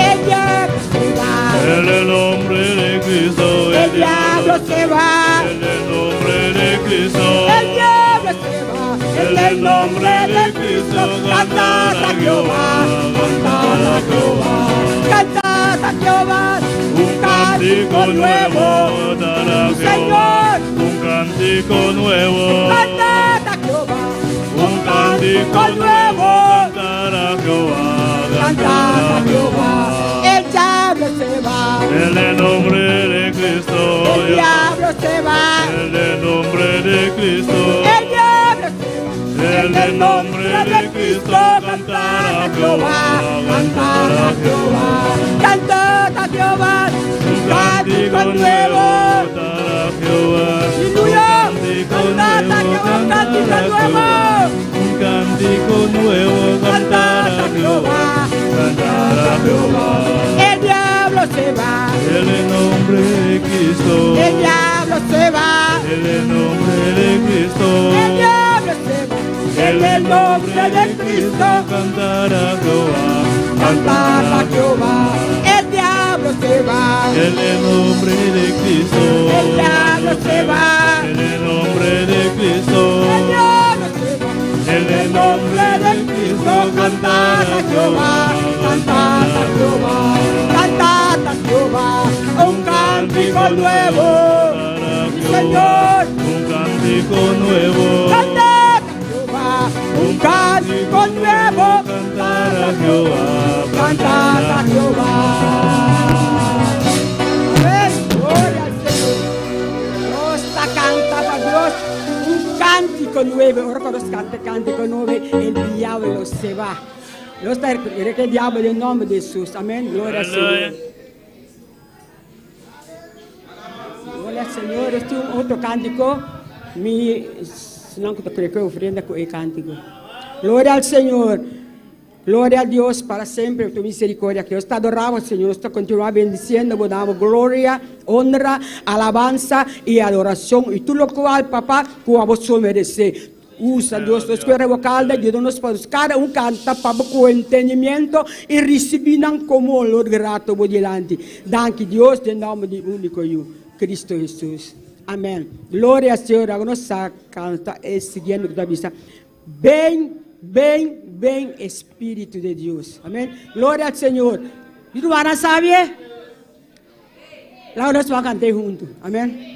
El diablo se va. En el nombre de Cristo. El diablo se va. En el nombre de Cristo. El diablo se va. En el nombre de Cristo. Cantad a Jehová. Cantad a Jehová. Cantad a Jehová. Un cántico nuevo, dar a Jehová. Un cántico nuevo. Cantad a Jehová. Un cántico nuevo, cantar a Jehová. Cantad a Jehová. El diablo se va. En el nombre de Cristo. El diablo se va. En el nombre de Cristo. El diablo se va. En el nombre de Cristo, cantar a Jehová. Cantad a Jehová. Cantad a Jehová. Un cántico nuevo, cantar a Jehová. Aleluya. Cantad a Jehová. Un cántico nuevo. Un cántico nuevo, cantar a Jehová. Cantar a Jehová. El diablo se va. En el nombre de Cristo. El diablo se va. En el nombre de Cristo. El diablo se va. En el nombre de Cristo. Cantar a Jehová. Cantad a Jehová. El diablo se va. En el nombre de Cristo. El diablo se va. En el nombre de Cristo. El diablo se va. En el nombre de Cristo. Cantad a Jehová. Cantad a Jehová. Cantad a Jehová. Un cántico nuevo. Señor. Un cántico nuevo. Cantad a Jehová. Un cántico nuevo. Cantar a Jehová. Cantad a Jehová. Amén. Gloria al Señor. Dios está cantando a Dios un cántico nuevo. Ahora cuando nos canta cántico nuevo, el diablo se va. Dios está que el diablo en el nombre de Jesús. Amén. Gloria al Señor. Gloria al Señor. Este es otro cántico. Mi, não que eu ofrenda com o cântico. Glória ao Senhor. Gloria a Dios para siempre, tu misericordia. Que Dios te adoramos, Señor. Nos te continúa bendiciendo. Te damos gloria, honra, alabanza y adoración. Y tú lo cual, papá, tú a vos mereces. Usa, Dios, nos quiere revocar de Dios, para cada un canta para con entendimiento y recibirán como olor grato por delante. Danke, Dios, de nombre de único yo, Cristo Jesús. Amén. Gloria al Señor. Agora nos canta siguiendo da vista. Bem, Espírito de Deus. Amém? Glória ao Senhor. E tu vai saber? Lá nós vamos cantar junto. Amém?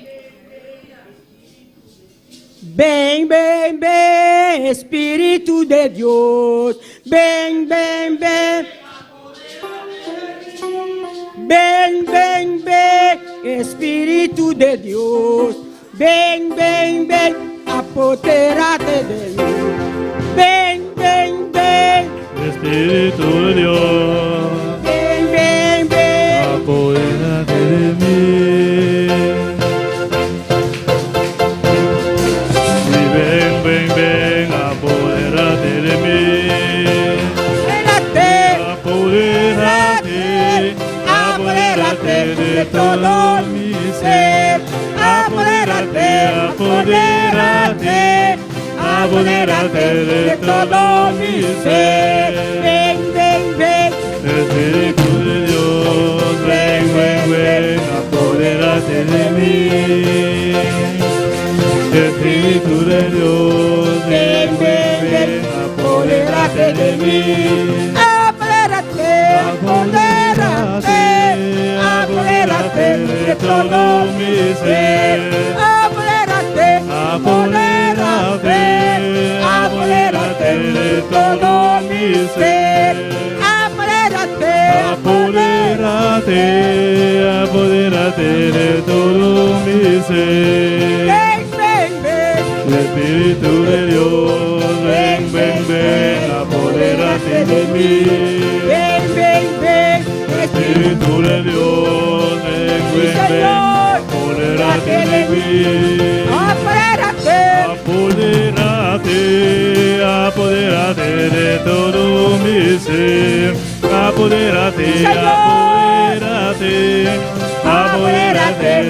Bem, Espírito de Deus. Bem. Bem, Espírito de Deus. Bem, apodera-te de mim. Bem, Espíritu de Dios, bem, apodérate de mí. Y ven, apodérate de mí. Apodérate de todo mi ser. Apodérate de todo mi ser. Bem. Espíritu de Dios, ven, apodérate de mí. Espíritu de Dios, ven, apodérate de mí. Apodérate de todo mi ser. Apodérate de todo mi ser. Apodérate de todo mi ser. Espíritu de Dios, ven, apodérate de mí. Espíritu de Dios, ven, apodérate de mí. Apodérate de todo mi ser. Apodérate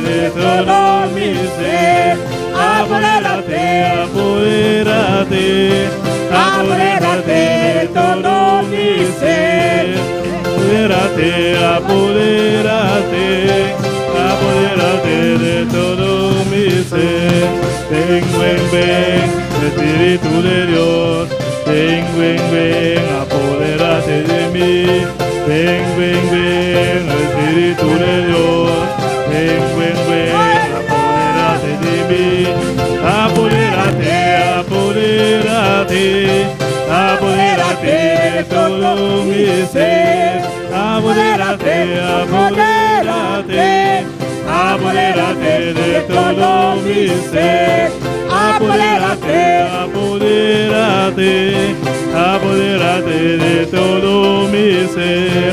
de todo mi ser. Apodérate de todo mi ser. Apodérate de todo mi ser. Ven, Espíritu de Dios, ven, apodérate de mí. Ven, Espíritu de Dios, ven, apodérate de mí. Apodérate de todo mi ser. Apodérate de todo mi ser. Apodérate de todo mi ser.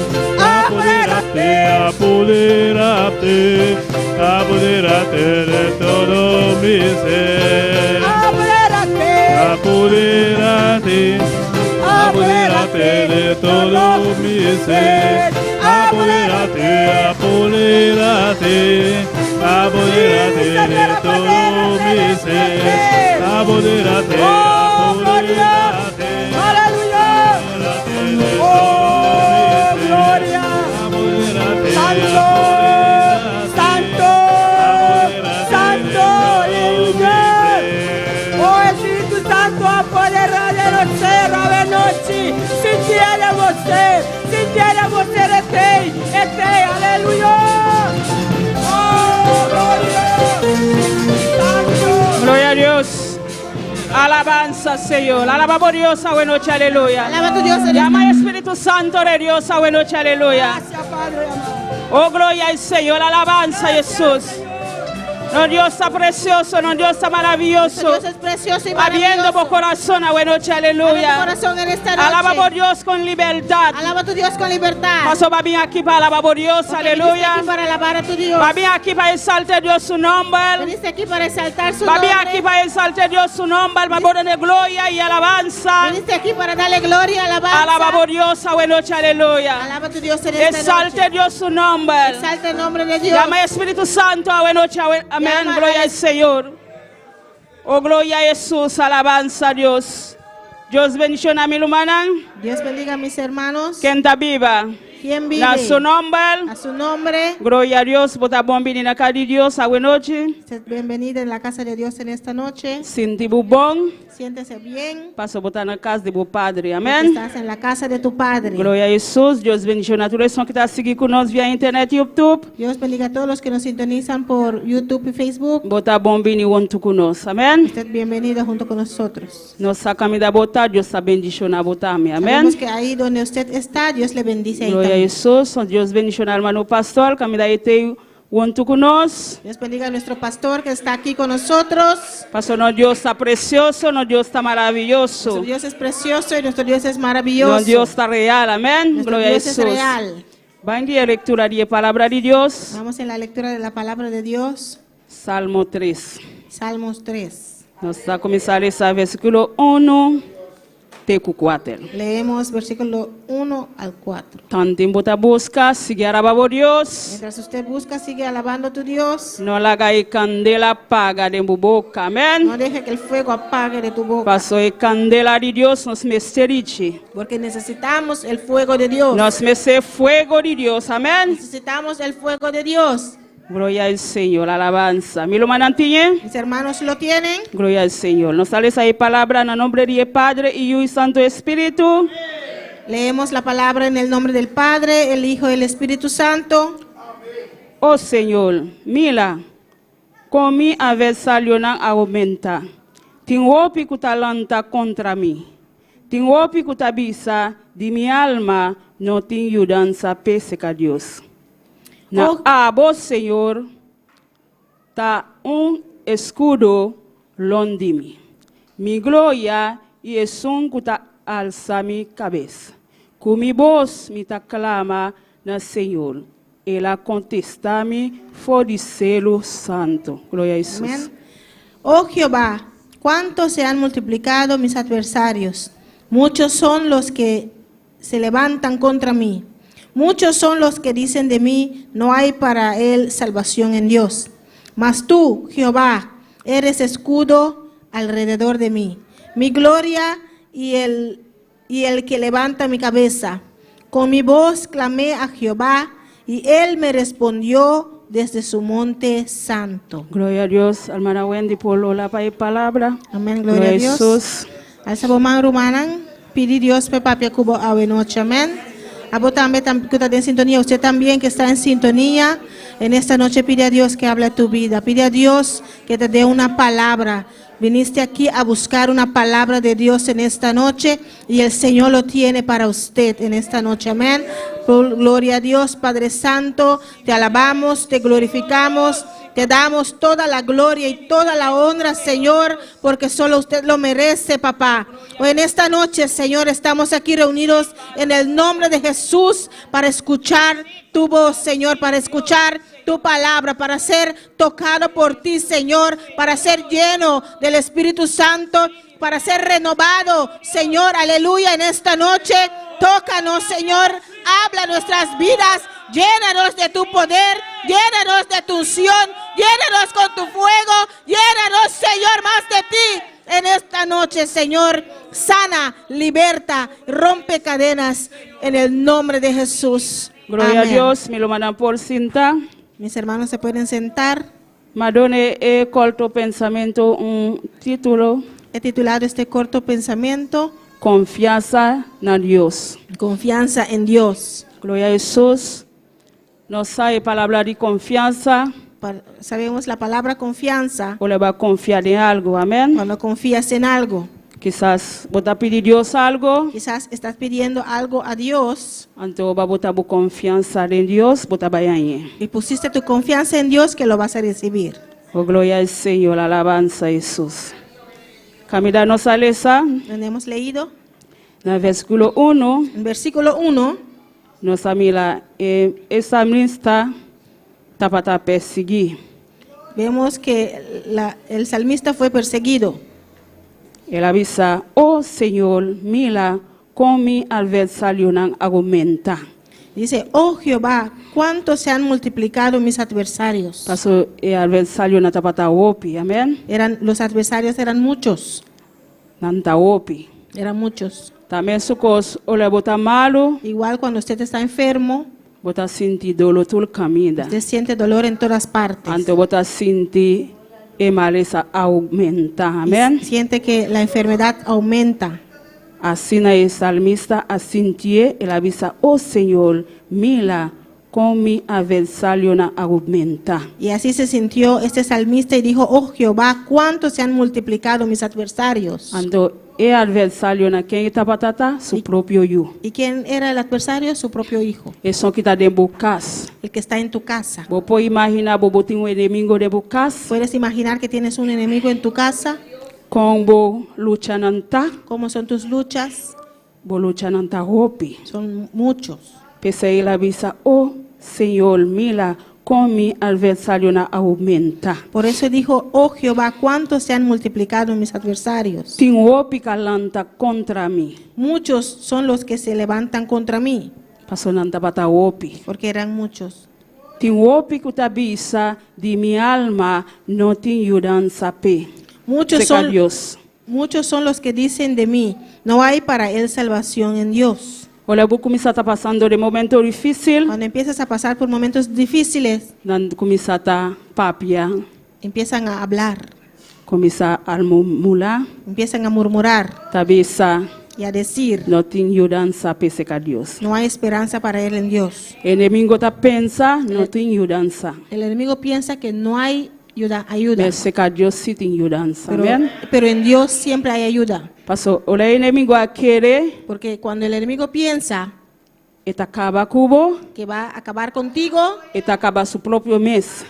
Apodérate de todo mi ser. Apodérate de todo mi ser. Apodérate de todo mi ser. Apodérate. Aleluya. Gloria. Santo, oh Espírito Santo, apodera de nós, ave noite. Sintiere você, retei, aleluia. Oh, glória. Gloria a Dios. Alabanza, Señor. Alabamos a Dios, a buena noche, aleluya. Alaba a tu Dios, aleluya. Llama al Espíritu Santo de Dios, a buena noche, aleluya. Gracias, Padre amado. Oh, gloria al Señor. Alabanza, Jesús. No Dios está precioso, no Dios está maravilloso. Dios es precioso y Abriendo por maravilloso. corazón a buena noche, Abre tu aleluya. corazón en esta noche. Alaba por Dios con libertad. Alaba a tu Dios con libertad. Paso va bien aquí para alabar por Dios, Porque viniste aleluya. aquí para alabar a tu Dios. Va bien aquí para exaltar Dios su nombre. Viniste aquí para exaltar su Va bien nombre. aquí para exaltar Dios su nombre. Va por de gloria y alabanza. Viniste aquí para darle gloria, alabanza. Alaba por Dios a buena noche, aleluya. Alaba a tu Dios en esta Exalte noche. Dios su nombre. Exalta el nombre de Dios. Llama al Espíritu Santo a buena noche, amén. Llama Gloria al al Señor. Oh, gloria a Jesús, alabanza a Dios. Dios bendición a mi hermana. Dios bendiga a mis hermanos. Que está viva. ¿Quién vive? A su nombre. A su nombre. Gloria a Dios. Bota bon en la casa de Dios a buena noche. Bienvenida en la casa de Dios en esta noche. Sinti bu bon. Siéntese bien. Paso bota en la casa de bu Padre. Porque Amén. estás en la casa de tu Padre. Gloria a Jesús. Dios bendición a todos los que están siguiendo con nosotros vía internet y YouTube. Dios bendiga a todos los que nos sintonizan por YouTube y Facebook. Bota bon y junto con nosotros. Amén. Usted bienvenida junto con nosotros. Nos sacamos de bota. Dios está bendición a bota. Amén. Sabemos que ahí donde usted está, Dios le bendice ahí Gloria a también. Jesús. Dios bendición al hermano pastor. Camila este junto con nosotros. Dios bendiga a nuestro pastor que está aquí con nosotros. Pastor, no Dios está precioso, no Dios está Nuestro maravilloso. Dios es precioso y nuestro Dios es maravilloso. No Dios está real, amén. Nuestro Gloria a Dios es Jesús. real. Van a lectura de palabra de Dios. Vamos en la lectura de la palabra de Dios. Salmo 3. Salmos 3. Nos está a comenzar ese versículo 1, teco 4. Leemos versículo 1 al 4. Tanto tiempo te busca, sigue alabando a Dios. Mientras usted busca, sigue alabando a tu Dios. No la haga candela apaga de tu boca, amén. No deje que el fuego apague de tu boca. Paso de candela de Dios nos mesteriche. Porque necesitamos el fuego de Dios. Nos mece fuego de Dios, amén. Necesitamos el fuego de Dios. Gloria al Señor, alabanza. ¿Mi lo manantiene? Mis hermanos lo tienen. Gloria al Señor. Nos sale esa palabra en el nombre de Padre y Hijo y Santo Espíritu. Leemos la palabra en el nombre del Padre, el Hijo y el Espíritu Santo. Oh Señor, mira, con mi adversario no aumenta. Tengo talanta contra mí. Tengo bisa de mi alma no tiene ayudanza pese a Dios. Na vos, Señor, ta escudo longe de mí. Mi gloria y es un que alza mi cabeza. Con mi voz me clama na Señor. Ela contesta-me, for de celo santo. Gloria a Jesús. Amén. Oh Jehová, cuánto se han multiplicado mis adversarios. Muchos son los que se levantan contra mí. Muchos son los que dicen de mí, no hay para él salvación en Dios. Mas tú, Jehová, eres escudo alrededor de mí, mi gloria y el que levanta mi cabeza. Con mi voz clamé a Jehová y él me respondió desde su monte santo. Gloria a Dios, hermana Wendy, por la palabra. Amén, gloria a Dios. Jesús. Al sabomang rumanan, pidi Dios pe papia kubo awe noche, amén. Abo también que está en sintonía, usted también que está en sintonía, en esta noche pide a Dios que hable a tu vida, pide a Dios que te dé una palabra. Viniste aquí a buscar una palabra de Dios en esta noche y el Señor lo tiene para usted en esta noche, amén. Gloria a Dios, Padre Santo, te alabamos, te glorificamos. Te damos toda la gloria y toda la honra, Señor, porque solo usted lo merece, papá. Hoy en esta noche, Señor, estamos aquí reunidos en el nombre de Jesús para escuchar tu voz, Señor, para escuchar tu palabra, para ser tocado por ti, Señor, para ser lleno del Espíritu Santo, para ser renovado, Señor, aleluya, en esta noche. Tócanos, Señor, habla nuestras vidas, llénanos de tu poder, llénanos de tu unción, llénanos con tu fuego, llénanos, Señor, más de ti. En esta noche, Señor, sana, liberta, rompe cadenas en el nombre de Jesús. Gloria Amén. a Dios, me lo mandan por cinta. Mis hermanos se pueden sentar. Madone he corto pensamiento un título, He titulado este corto pensamiento, confianza en Dios. Confianza en Dios. Gloria a Jesús. Nos sabe palabra de confianza. Sabemos la palabra confianza. O le va a confiar en algo, amén. Cuando confías en algo, Quizás vos te pidió Dios algo, quizás estás pidiendo algo a Dios entonces va a botar confianza en Dios, vos te vaya ahí. y pusiste tu confianza en Dios que lo vas a recibir. Oh, gloria al Señor, alabanza a Jesús. Camila nos alesa, Donde hemos leído en el versículo 1, en versículo 1, nos amila, el salmista tapata perseguir. vemos que el salmista fue perseguido. Él avisa, oh Señor, mira con mi adversario nan aumenta. Dice, oh Jehová, cuánto se han multiplicado mis adversarios. Paso el adversario na tapata opi, amén. Los adversarios eran muchos, Nanta opi. eran muchos. También su cos, o le bota malo, Igual cuando usted está enfermo, bota sinti dolo tul camida. usted siente dolor en todas partes. Ante bota sinti e maleza aumenta, Y amén. siente que la enfermedad aumenta. Así na el salmista asintié, él avisa, oh Señor, mira con mi adversario na aumenta. Y así se sintió este salmista y dijo, oh Jehová, cuánto se han multiplicado mis adversarios. Ando el adversario na quien está patata, su propio yo. ¿Y quién era el adversario? Su propio hijo, Eso que está de bucas. el que está en tu casa. Vos podés imaginar, vos botín un enemigo de bucas, ¿Puedes imaginar que tienes un enemigo en tu casa? con vos lucha nanta, ¿Cómo son tus luchas? vos lucha nanta hopi. Son muchos. Pese él avisa, oh Señor, mira con mi adversario na aumenta. Por eso dijo, oh Jehová, cuánto se han multiplicado mis adversarios. Tin hopi calanta contra mí. Muchos son los que se levantan contra mí, Paso nanta bata hopi. porque eran muchos. Tin hopi kutabisa di mi alma no tin yudanza pe. Muchos Seca son, Dios. muchos son los que dicen de mí, no hay para él salvación en Dios. Olha, vou começar a passando de momento difícil, Cuando empiezas a pasar por momentos difíciles, começar a papia, empiezan a hablar, começar a murmurar, empiezan a murmurar tabisa y a decir, não tem mudança para secar Deus. no hay esperanza para él en Dios. O inimigo tá pensa, não tem mudança. El enemigo piensa que no hay ayuda, Mas secar Deus sim tem mudança, amém? pero en Dios siempre hay ayuda. Passou, olha, o inimigo a querer, Porque cuando el enemigo piensa acaba cubo, que va a acabar contigo, acaba seu próprio mês.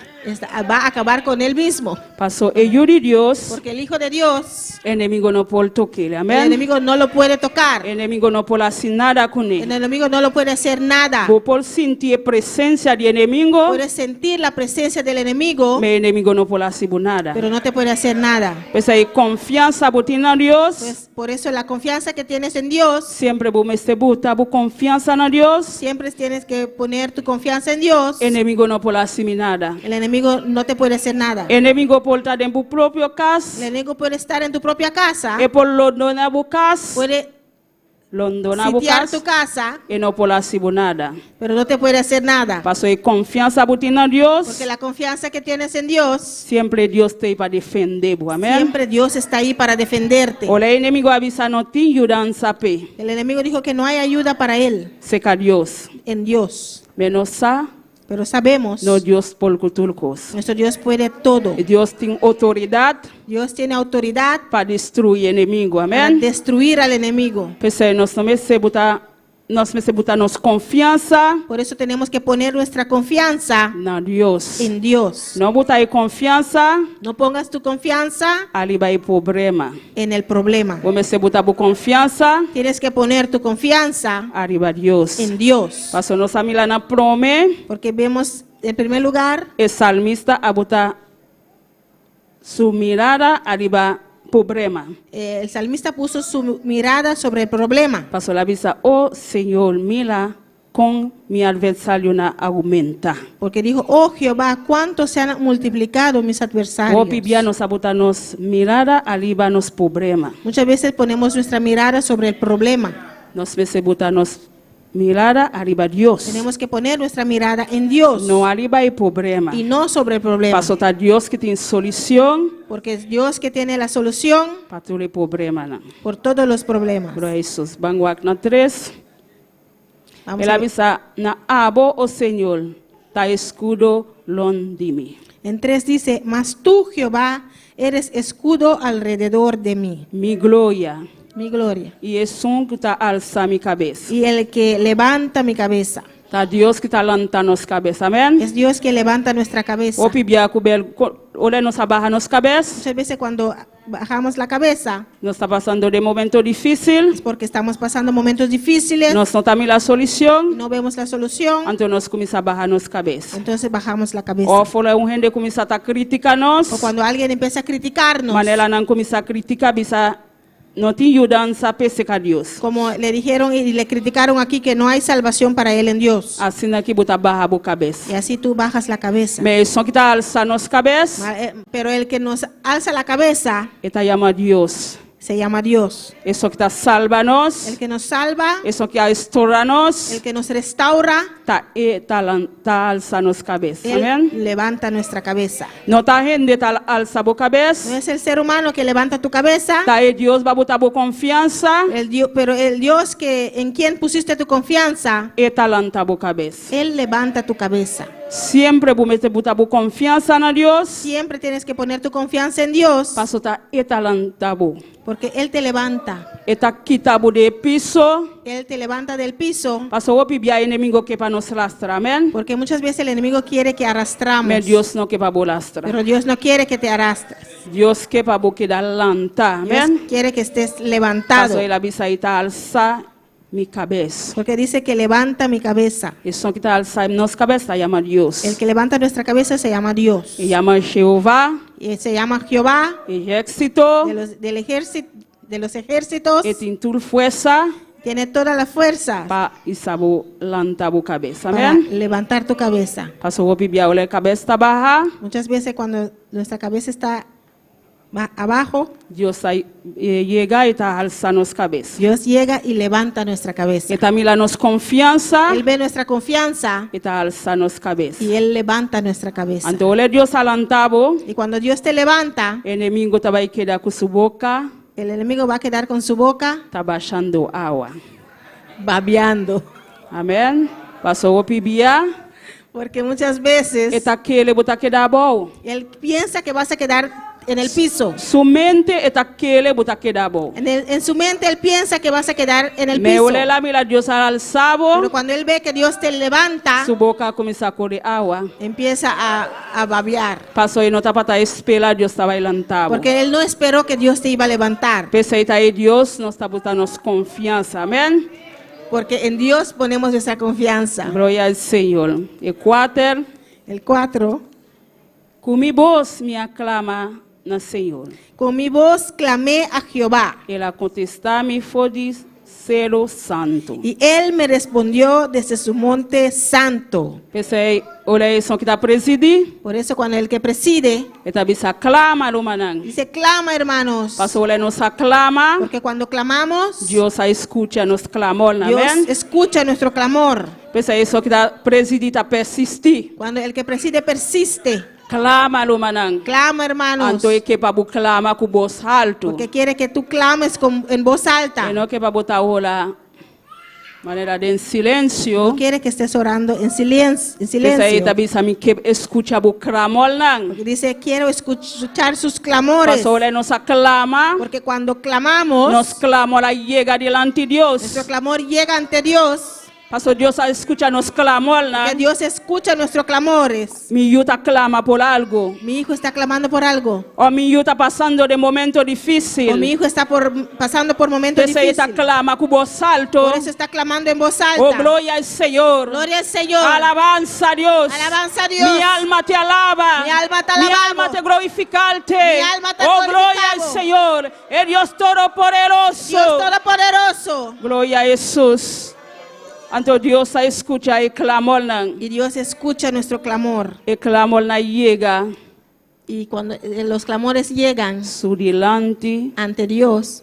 va a acabar con él mismo. Passou, e de Deus, Porque el Hijo de Dios, o inimigo não pode tocar, el amém? enemigo no lo puede tocar. O inimigo não pode assinar nada com El ele. enemigo no lo puede hacer nada. Vou por sentir a presença do inimigo, Puedes sentir la presencia del enemigo, mas o inimigo não pode assinar nada. pero no te puede hacer nada. Pues aí confiança botina em Deus, Pues por eso la confianza que tienes en Dios, sempre vou me botar confiança na Deus, siempre tienes que poner tu confianza en Dios. o inimigo não pode assinar nada. El enemigo no te puede hacer nada. O inimigo pode estar dentro do próprio casa, El enemigo puede estar en tu propia casa, e por londonar o casa, puede londonar o sitiar tu casa, casa, e não pode assinar nada. pero no te puede hacer nada. Passo aí confiança botina em Deus, Porque la confianza que tienes en Dios, sempre Deus tem para defender, amém? siempre Dios está ahí para defenderte. Olha, o inimigo avisa não tem mudança pe, El enemigo dijo que no hay ayuda para él seca Deus, en Dios, menos sa, pero sabemos, no Deus por culturcos. nuestro Dios puede todo. Deus tem autoridade Dios tiene autoridad para destruir o inimigo, para amém? destruir al enemigo. Pessoal, nós também se botar nossa confiança Por eso tenemos que poner nuestra confianza na Deus. en Dios. Não botar aí confiança, No pongas tu confianza ali vai problema. en el problema. Vamos se botar por confiança, Tienes que poner tu confianza arriba Deus. en Dios. Pastor, nossa família na prome, Porque vemos, en primer lugar, o salmista a botar sua mirada arriba problema. el salmista puso su mirada sobre el problema. Pastor, avisa, oh Senhor, mira com mi adversário na aumenta. Porque dijo, oh Jehová, cuánto se han multiplicado mis adversarios. O Biblia nos a botar nos mirada arriba nos problema. Muchas veces ponemos nuestra mirada sobre el problema. Nós se botar nos mirada arriba Deus. Tenemos que poner nuestra mirada en Dios Não arriba é problema. y no sobre el problema. Pastor, tá Deus que tem solução Porque es Dios que tiene la solución para todo o problema. Não. por todos los problemas. Por Jesus. Banguac na 3. Vamos Ele a ver. avisa na abo o Senhor, tá escudo longe de mim. En 3 dice, mas tú, Jehová, eres escudo alrededor de mí, Mi glória mi gloria, e é som que tá alça minha cabeça. y el que levanta mi cabeza. Tá Deus que tá levantando nossa cabeça, amém? Es Dios que levanta nuestra cabeza. O pibia cubel, olha nossa barra nossa cabeça. Muchas veces cuando bajamos la cabeza Nós está passando de momento difícil. es porque estamos pasando momentos difíciles, Nós não temos a solução. no vemos la solución, Então nós começamos a barrar nossa cabeça. entonces bajamos la cabeza. Ou fora gente começa a criticar nós. O cuando alguien empieza a criticarnos, Mas ela não começa a criticar, bisa não tem mudança para Deus. como le dijeron y le criticaron aquí que no hay salvación para él en Dios. Assim aqui botar barra a cabeça. Y así tú bajas la cabeza. Mas só que está alçando nossa cabeça, Pero el que nos alza la cabeza está chamando Deus. se llama Dios. É só que está salva nós. El que nos salva, É só que restaura nós. el que nos restaura, Tá alçando nossa cabeça. él Amém? levanta nuestra cabeza. Não tá gente tá alça a No cabeça. es el ser humano que levanta tu cabeza, Tá Deus vai botar boa confiança. pero el Dios que en quien pusiste tu confianza, E tá levanta a cabeça. él levanta tu cabeza. Sempre vou meter botar boa confiança na Deus. Siempre tienes que poner tu confianza en Dios, Passo tá levanta porque él te levanta. Eta quitabo de piso. Él te levanta del piso, Paso o pibia enemigo que para nos lastra, amén. porque muchas veces el enemigo quiere que arrastramos, Mas Deus não que para lastra. pero Dios no quiere que te arrastres. Deus que para que da lanta, Dios amén. quiere que estés levantado, Paso ela bisa ita alça mi cabeça. porque dice que levanta mi cabeza. Isso que tá alça nos cabeça chama Deus. El que levanta nuestra cabeza se llama Dios. E chama Jeová, Y se llama Jehová ejército, de los ejércitos. e tem tudo força Tiene toda la fuerza para isabo lanta bo cabeça, para amén. levantar tu cabeza. Paso o pibia ole cabeça baja. Muchas veces cuando nuestra cabeza está abajo, Deus sai chega e tá alça nos cabeça. Dios llega y levanta nuestra cabeza. E também lá nos confiança. Él ve nuestra confianza E tá alça nos cabeça. y Él levanta nuestra cabeza. Então, olha Deus alantabo, Y cuando Dios te levanta, inimigo tá vai quedar com sua boca, el enemigo va a quedar con su boca tá baixando água. babeando. Amém? Passou o pibia, Porque muchas veces e tá aquele botar quedar bom. Él piensa que vas a quedar en el piso. Su mente e tá aquele botar quedar bom. En su mente Él piensa que vas a quedar en el Me piso. olha lá, mira Deus alçabo, Pero cuando Él ve que Dios te levanta, sua boca começa a correr água. empieza a babear. Passou e não tá para esperar Deus tá vai lantabo. Porque Él no esperó que Dios te iba a levantar. Pensei tá aí Deus, nós tá botando nossa confiança. Amém? Porque en Dios ponemos nuestra confianza. Glória ao Senhor. E 4, El 4. com minha voz me aclama no Senhor. Con mi voz clamé a Jehová. Ela contestar-me foi de cero santo. Y Él me respondió desde su monte santo. Pensei, olha isso que está presidindo. Por eso cuando el que preside Eta bisa clama lo manang. dice, clama hermanos. Paso olha nos aclama. Porque cuando clamamos, Deus a escuta nos clamor, Dios amém? escucha nuestro clamor. Pensei isso que está presidindo a persistir. Cuando el que preside persiste, Clama lo manang. clama hermanos. Anto é que para clama com voz alto. Porque quiere que tú clames en voz alta. E não que para botar ola maneira de silêncio. No quiere que estés orando en silencio. Pensei bisa me que escuta o clamor nang. Porque dice, quiero escuchar sus clamores. Paso olha nos aclama. Porque cuando clamamos, Nos clamor llega delante de Deus. nuestro clamor llega ante Dios. Pastor Deus escuta nos clamor, Que ¿no? Dios escucha nuestros clamores. Mi yuta clama por algo. Mi hijo está clamando por algo. O mi yuta pasando de momento O mi difícil. hijo está pasando por momentos Entonces esta difíciles. clama con voz alto. Por eso está clamando en voz alta. Oh, gloria al Señor. Gloria al Señor. Alabanza a Dios. Alabanza a Dios. Mi alma te alaba. Mi alma te Mi alaba. alma te glorificarte. Mi alma te Oh, gloria al glorificamos. Señor. El Dios Todopoderoso. Dios Todopoderoso. Gloria a Jesús. Anto Dios escucha el clamor. Y Dios escucha nuestro clamor. El clamor llega Y cuando los clamores llegan su delante ante Dios,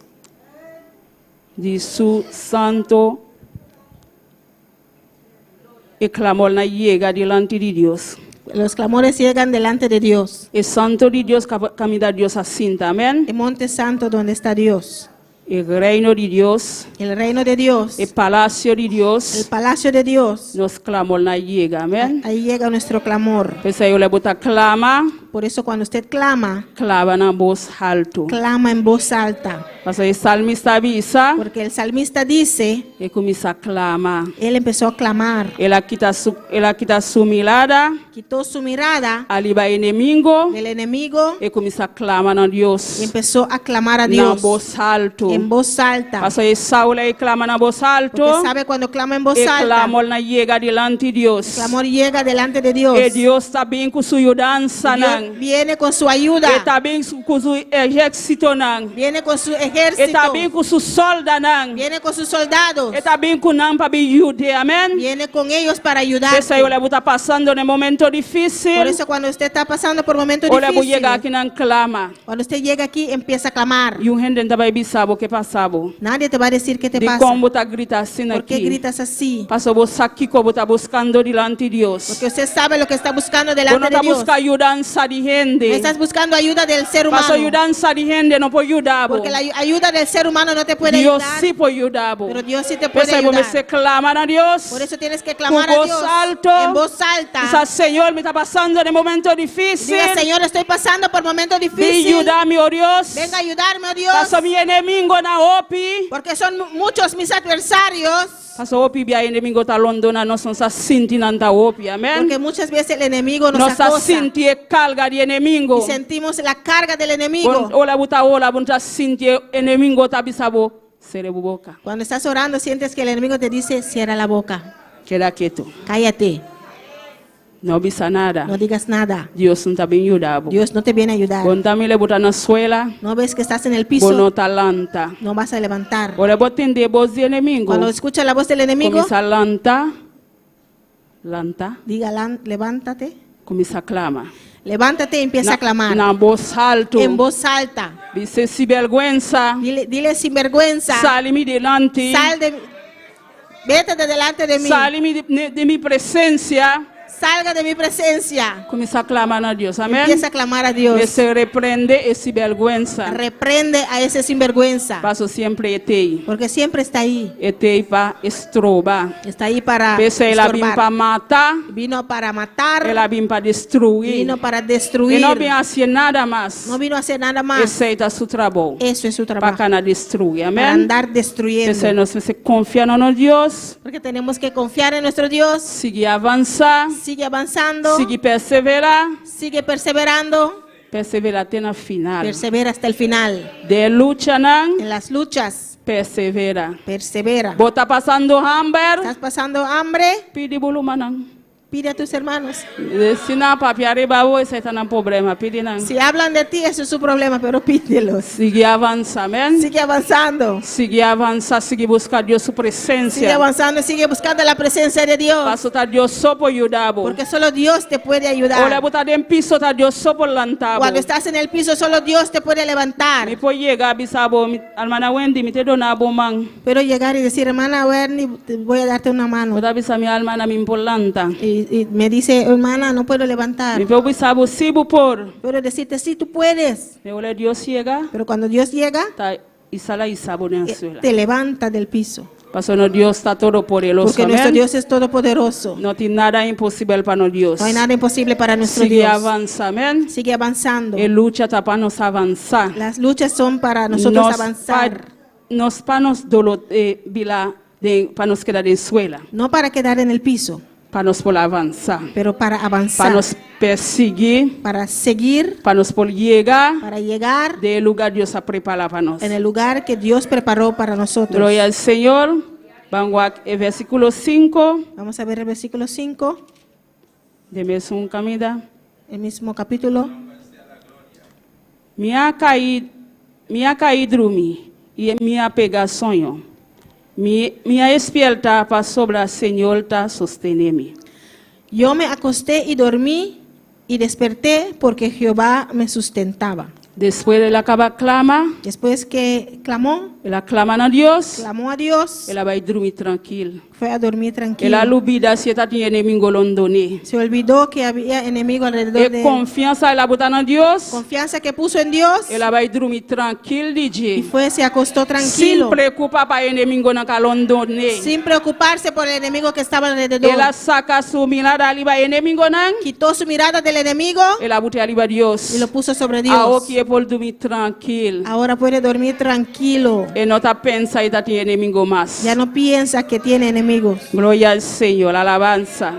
de su santo. El clamor llega delante de Dios. los clamores llegan delante de Dios. El santo de Dios camina Dios asinta, amén. El monte santo donde está Dios. El reino de Dios, El reino de Dios. el palacio de El Dios, palacio de Dios. nos clamor llega, amén. Ahí llega nuestro clamor. Pues yo le bota clama, Por eso cuando usted clama, clava na voz alto. clama en voz alta. Pastor o salmista avisa, Porque el salmista dice, e começa a clamar. él empezó a clamar. Ela quita su mirada, Quitó su mirada ali vai inimigo, del enemigo e começa a clamar na y Deus. empezó a clamar a Na Dios voz alto. en voz alta. Pastor Saul e clama na voz alto. Porque sabe cuando clama en voz E alta, clamor na llega delante de Deus. el clamor llega delante de Dios. E Deus está bem com sua ajudança, Dios não. viene con su ayuda, E está bem com seu exército, não. viene con su E ejército, está bem com seu solda, não. viene con sus soldados, E está bem com não para me ajudar, amém? viene con ellos para ayudar. Essa eu levo tá passando no momento difícil. Por eso cuando usted está pasando por momentos Eu levo chegar difíciles, aqui não clama. cuando usted llega aquí empieza a clamar. E gente não vai saber o que passava. Nadie te va a decir qué te De pasa. como tá gritar assim ¿Por qué aqui. gritas así? Passou você aqui como tá buscando delante de Deus. Porque usted sabe lo que está buscando Você delante não de tá Dios. buscando ajudança de gente. Estás buscando ayuda del ser Passou humano. ajudança de gente não pode ajudar. Porque la ayuda del ser humano no te puede Deus ayudar. sim pode ajudar. Pero Dios sí te puede Por isso você ayudar. clama a Deus. Por eso tienes que clamar a voz Dios alto. en voz alta. Diz, Senhor, me está passando de momento difícil. Diga, Señor, estoy pasando por momentos Vem difíciles. ajudar-me, ó Deus. Venga a ayudarme, oh Dios. Passou meu inimigo na OPI. Porque son muchos mis adversarios. Passou OPI, meu inimigo tá Londona, nós não sentimos nanta OPI, amém? Porque muchas veces el enemigo nos Nós acosa. sentimos carga de inimigo. Y sentimos la carga del enemigo. Ola bunta sentir inimigo tá bisabo, cerebro boca. Cuando estás orando sientes que el enemigo te dice, cierra la boca. Queda quieto. Cállate. Não bisa nada. No digas nada. Deus não tá bem ajudado. Dios no te viene a ayudar. Bom também le botar na suela, No ves que estás en el bom piso. no talanta. No vas a levantar. Ora botende voz de inimigo. Cuando escucha la voz del enemigo, Começa a lanta, diga, levántate. começa a clama. Levántate y empieza a clamar. Na voz alto. En voz alta. Dice sin vergüenza. Dile sin vergüenza. Sale-me delante. Vete de delante de mí. Sale-me de mi presencia. Salga de mi presencia. Começa a clamar a Deus. Amém? Empieza a clamar a Dios. Se reprende esse vergüenza. Reprende a ese sinvergüenza. Passo sempre etei. Porque siempre está ahí. Etei para estrobar. Está ahí para Pese ela vim para matar. Vino para matar. Ela vim para destruir. Vino para destruir. E não vem a hacer nada mais. No vino a hacer nada más. Esse é seu trabalho. Eso es su trabajo. Para destruir. Amém? Para andar destruyendo. Esse nós se confiar no Deus. Porque tenemos que confiar en nuestro Dios. Seguir avançar. Sigue avanzando. Sigue perseverar. Sigue perseverando. Persevera até na final. Persevera hasta el final. De lucha não. En las luchas. Persevera. Persevera. Bota passando hambre. ¿Estás pasando hambre? Pide boluma não. Pide a tus hermanos. Se não papi arriba hoje está no problema. Pide não. Si hablan de ti, eso es su problema, pero pídelos. Sigue avançar, amém? Sigue avanzando. Sigue avançar, sigue buscar Deus sua presença. Sigue avanzando y sigue buscando la presencia de Dios. Passo tá Deus só por ajudar. Porque solo Dios te puede Olha, ayudar. botar em piso tá Deus só por lantar. Cuando estás en el piso, solo Dios te puede levantar. Me pode chegar, bisabo, almana Wendy, me te dona bomang. Pero llegar y decir, hermana Werny, voy a darte una mano. Botar bisa mi almana me impolanta. Y me dice, hermana, no puedo levantar. Me pode bisabo, sibo por. Pero decirte, sí, tú puedes. Me olha Deus chega, Pero cuando Dios llega, tá isala isabo na suela. te levanta del piso. Passo no Deus está todo poderoso, Porque nuestro amém? Dios es todopoderoso. Não tem nada impossível para Deus. No hay nada imposible para nuestro Sigue Dios. avança, amém? Sigue avanzando. E luta tá para nos avançar. Las luchas son para nosotros avanzar. Nos para nos dolo para nos quedar em suela, No para quedar en el piso, para nos por avançar, pero para para avanzar. nos perseguir, Para seguir, para nos por llegar para llegar de lugar Deus a preparar para nós. en el lugar que Dios preparó para nosotros. Glória ao Senhor. Vamos ao versículo 5 Vamos a ver el versículo 5, de mesmo camida. el mismo capítulo. Minha cair dormir e minha pegar sonho. Minha esperta para sobre o Senhor tá sostener-me. Yo me acosté y dormí y desperté porque Jehová me sustentaba. Depois ela acaba clama, Después que clamó ela clama a Deus, a Dios, ela vai dormir tranquilo. fue a dormir Ela tranquilo. lubida se tá tinha inimigo londone. Se olvidó que había enemigo alrededor de E él. confiança ela botar na Deus. Confianza que puso en Dios Ela vai dormir tranquilo y DJ. fue, se acostó Sem tranquilo. preocupar para inimigo na londone. Sin preocuparse por el enemigo que estaba alrededor. Ela saca sua mirada ali para inimigo nan. Quitó su mirada del enemigo Ela botou ali para Deus. y lo puso sobre A Dios. que é por dormir tranquilo. Ahora puede dormir tranquilo. E não tá pensa e tá tinha inimigo mais. Ya no piensa que tiene enemigos. Glória al Señor, alabanza.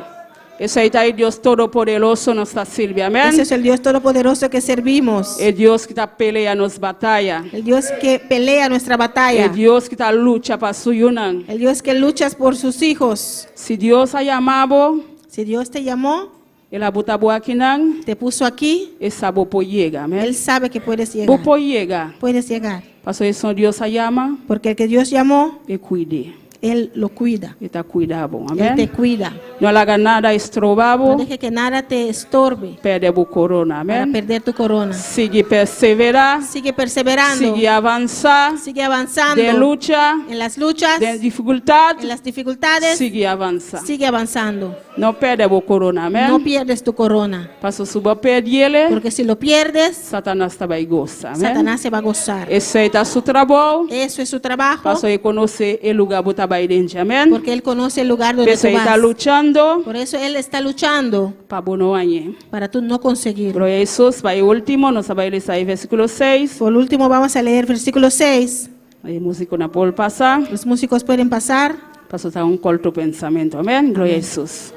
Ese ahí está el Dios Todopoderoso, nuestra Silvia, amén. Ese es el Dios todopoderoso que servimos. El Dios que está pelea nos batalla. El Dios que pelea nuestra batalla. El Dios que está lucha para su yunan. El Dios que lucha por sus hijos. Si Dios ha llamado, Si Dios te llamó, el abutabo aquí nan, te puso aquí, esa bopo llega, amén. Él sabe que puedes llegar. Bopo llega. Puedes llegar. Pasó eso Dios ha llama, Porque el que Dios llamó, y cuide. Él lo cuida. Y está cuidado, Él te amén. cuida. No le haga nada No estrobabo, deje que nada te estorbe perde bu corona, para amén. perder tu corona. Sigue persevera, Sigue perseverando. sigue avanzar, Sigue avanzando. de lucha, En las luchas, de dificultad, en las dificultades, sigue avanza. sigue avanzando. No perde bu corona, amén. No pierdes tu corona. Paso suba perdiele, Porque si lo pierdes, Satanás está ahí goza, amén. Satanás se va a gozar. Ese está su trabajo, Eso es su trabajo. paso y conoce el lugar bota ahí dentro, amén. Porque Él conoce el lugar donde Pese tú está vas. luchando Por eso Él está luchando para bono añe. para tú no conseguir. Gloria a Jesús, va el último, nos va a ir ahí versículo 6. Por último vamos a leer versículo 6. Ahí músico na por pasar, Los músicos pueden pasar. paso está un corto pensamiento, amén. Gloria a Jesús.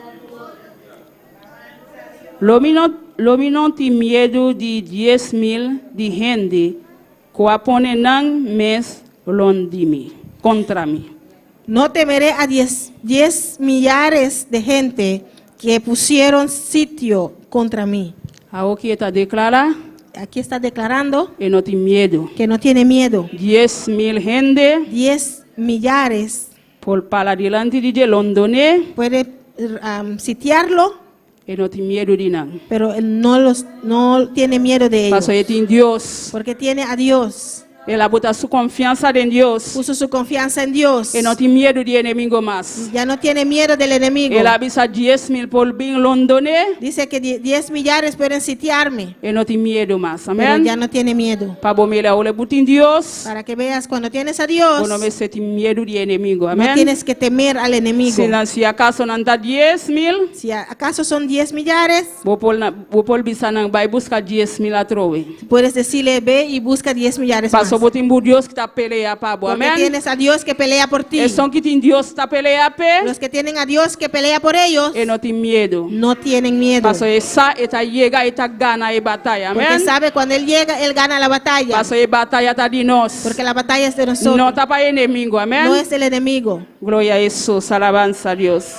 Lo mino ti miedo de 10,000 de gente que aponen mes londimi contra mí. No temeré a 10 millares de gente que pusieron sitio contra mí. Ahora que está declara, Aquí está declarando y no te miedo. que no tiene miedo. 10,000 gente 10 millares por para delante de Londone puede sitiarlo, y no te miedo de nada. pero él no tiene miedo de ellos. Paso en Dios. Porque tiene a Dios. Él bota su confianza en Dios. Puso su confianza en Dios. Y no te miedo de enemigo más. Ya no tiene miedo del enemigo. Él avisa 10,000 por bien Londone Dice que 10 millares pueden sitiarme. y no te miedo más. Pero Amén. ya no tiene miedo. Para bomela ole butin Dios. Para que veas, cuando tienes a Dios, Uno me se te miedo de enemigo. no Amén. tienes que temer al enemigo. Si acaso no anda 10,000, Si acaso son 10 millares, vopol bisanang vai buscar 10,000 a trove. puedes decirle, ve y busca 10 millares más. Paso botin bu Dios que está pelea para bo. Porque Amén. tienes a Dios que pelea por ti. Es son que tin Dios está pelea pe. Los que tienen a Dios que pelea por ellos, Y no te miedo. no tienen miedo. Paso esa esta llega esta gana y batalla. Porque Amén. sabe cuando Él llega, Él gana la batalla. Paso y batalla está de nos. Porque la batalla es de nosotros. No está para enemigo. Amén. No es el enemigo. Gloria a Jesús, alabanza a Dios.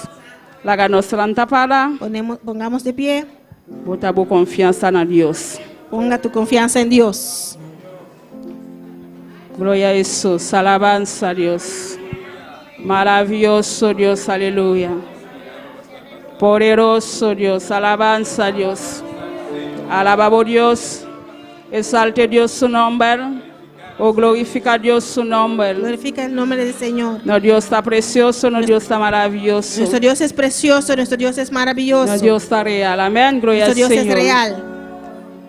La ganó santa para, Pongamos de pie. bota bu confianza en Dios. Ponga tu confianza en Dios. Gloria a Jesús, alabanza a Dios. Maravilloso Dios, aleluya. Poderoso Dios, alabanza a Dios. Alabamos Dios, exalte Dios su nombre, o glorifica Dios su nombre. Glorifica el nombre del Señor. No Dios está precioso, no Dios está maravilloso. Nuestro Dios es precioso, nuestro Dios es maravilloso. No Dios está real, amén, gloria al Nuestro Dios es Señor. real.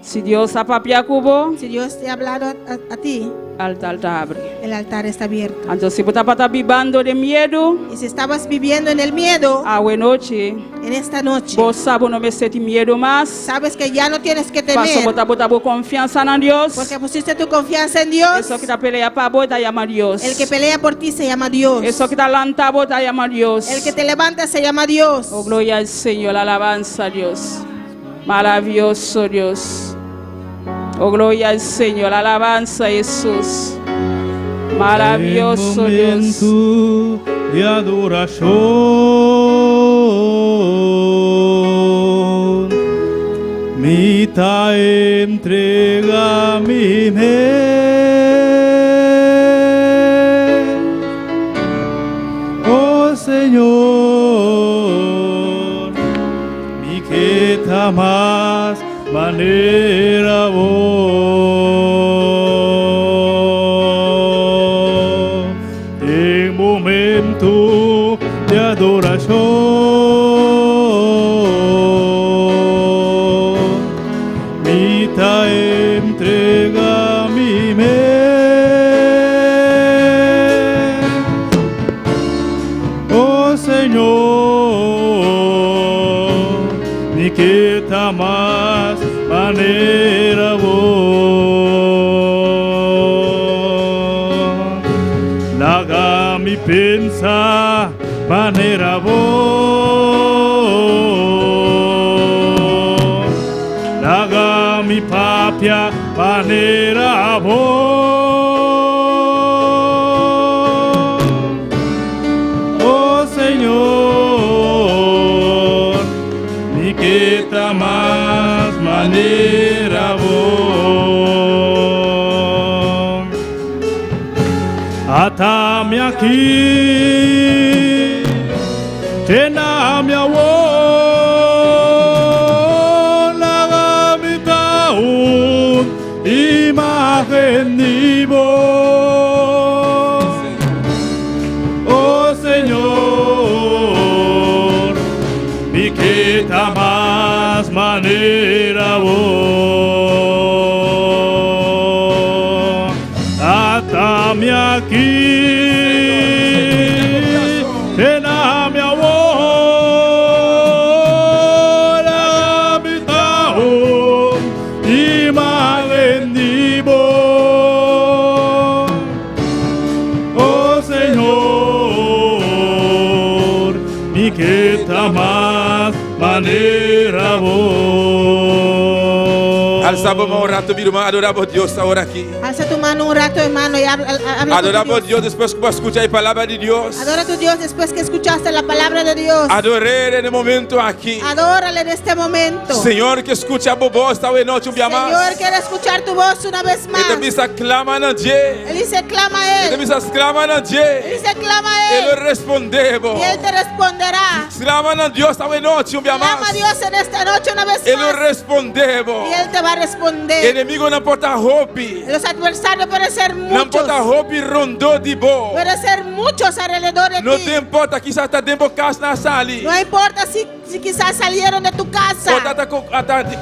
Si Dios ha papia cubo, Si Dios te ha hablado a ti, altar abre. el altar está abierto. Entonces, si puta pata vivando de miedo, Y si estabas viviendo en el miedo, a noche, en esta noche, vos sabes no me senti miedo más. sabes que ya no tienes que Paso temer. bota confianza en Dios. Porque pusiste tu confianza en Dios. Eso que te pelea para vos, te llama Dios. El que pelea por ti se llama Dios. Eso que te levanta vos, te llama Dios. El que te levanta se llama Dios. Oh, gloria al Señor, la alabanza a Dios. Maravilloso Dios. Oh, gloria al Señor, la alabanza a Jesús. Maravilloso Dios. Momento de adoración, mitad entrega mi oh Señor, mi que más manera vos en momento de Lagami pensa manera bo, lagami papia manera bo. Oh Señor, mi quita más manera bo. Atame aquí, lléname a vos, lávame taún, imagen de vos. Oh Señor, mi quita más manera vos. Atame aquí, lléname a vos, lávame taún, imagen de vos. Oh Señor, mi quita más manera vos. Alzamos un rato, mi hermano, adoramos a Dios ahora aquí. Alza tu mano un rato, hermano, y habla con Adoramos a tu Dios después que escuchar la palabra de Dios. Adora a tu Dios después que escuchaste la palabra de Dios. Adoré en el momento aquí. Adórale en este momento. Señor, que escucha a vos esta noche un día más. Señor, quiere escuchar tu voz una vez más. Él te clama na Él dice, clama a Él Él. te clama na Él dice, clama a Él Él. respondemos. Y Él te responderá. Clama a Dios esta noche un día Clama a más. Dios en esta noche una vez Él más. respondemos. Y Él te va a responder. Enemigo no importa hopi. Los adversarios pueden ser Não muchos. importa hopi rondou de bo. Pueden ser muchos alrededor de Não ti. te importa quizás está dentro casa na sali. No importa si quizás salieron de tu casa. Ou tá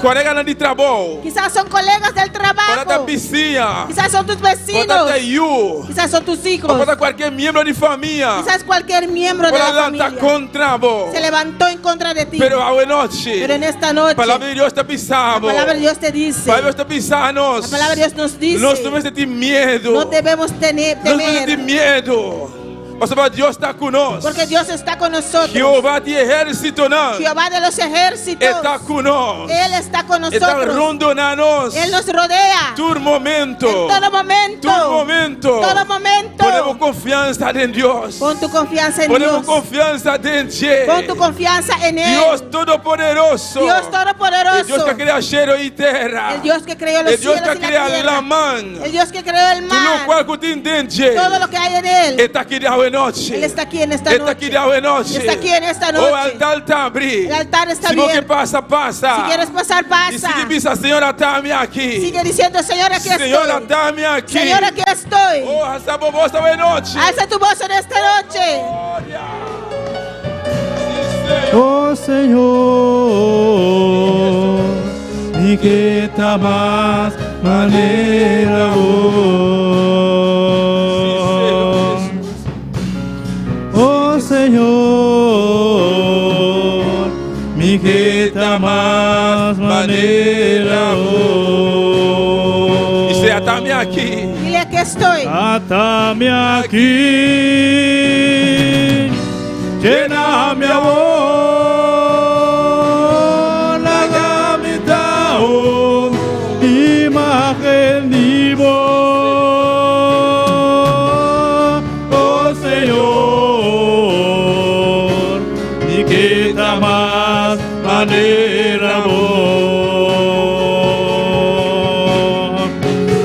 colega na de trabalho. Quizás son colegas del Ou tá trabajo. vizinha. Quizás son tus Ou tá vecinos. you. Quizás son tus hijos. Ou tá qualquer membro de família. Quizás cualquier miembro de Ou la ela tá familia contra bo. se levantó en contra de ti. Pero a noche. Pero en esta noche, A palavra de Deus está la pisando. palabra de Dios te dice, A palavra de Deus está pisando. la palabra de Dios nos dice, Nós temos de ter medo. no debemos Nós temos de ter temer, medo. Mas Deus está conosco. porque Dios está con nosotros. Jeová de ejército não. Jehová de los ejércitos, Está conosco. Él está con Está nosotros. rondando-nos. Él nos rodea Todo momento. en todo momento. Todo momento. Todo momento. Ponemos confiança em Deus. Pon tu confianza en Ponemos Dios. confiança em Pon tu Ti. confianza en Él. Deus Todo-Poderoso. Dios El Dios todopoderoso. que crea cielo y tierra. El Dios que creó los El Dios cielos que y la crea la tierra. man. El Dios que creó el Tudo lo mar. cual que te entende. Todo lo que hay en Él. Está aqui de noite. Él está aquí en esta Está aqui noche. de noite. Está aquí en esta O noche. altar está abrindo. El altar está Se você abierto. passa, passa. Si quieres pasar, E pasa. se diz a senhora está-me aqui. Sigue diciendo, Señor, aquí Senhora estoy. está-me aqui. Señor, aquí estoy. Oh, essa bobosta de noite. Alza tu voz en esta noche. Oh Señor, ni que más manera vos. Oh Señor, mi que más manera vos. E se está-me aqui. Dile, aquí estoy. Atame aquí, lléname a vos, lágame taún, imagen de vos. Oh Señor, ni quita más manera vos.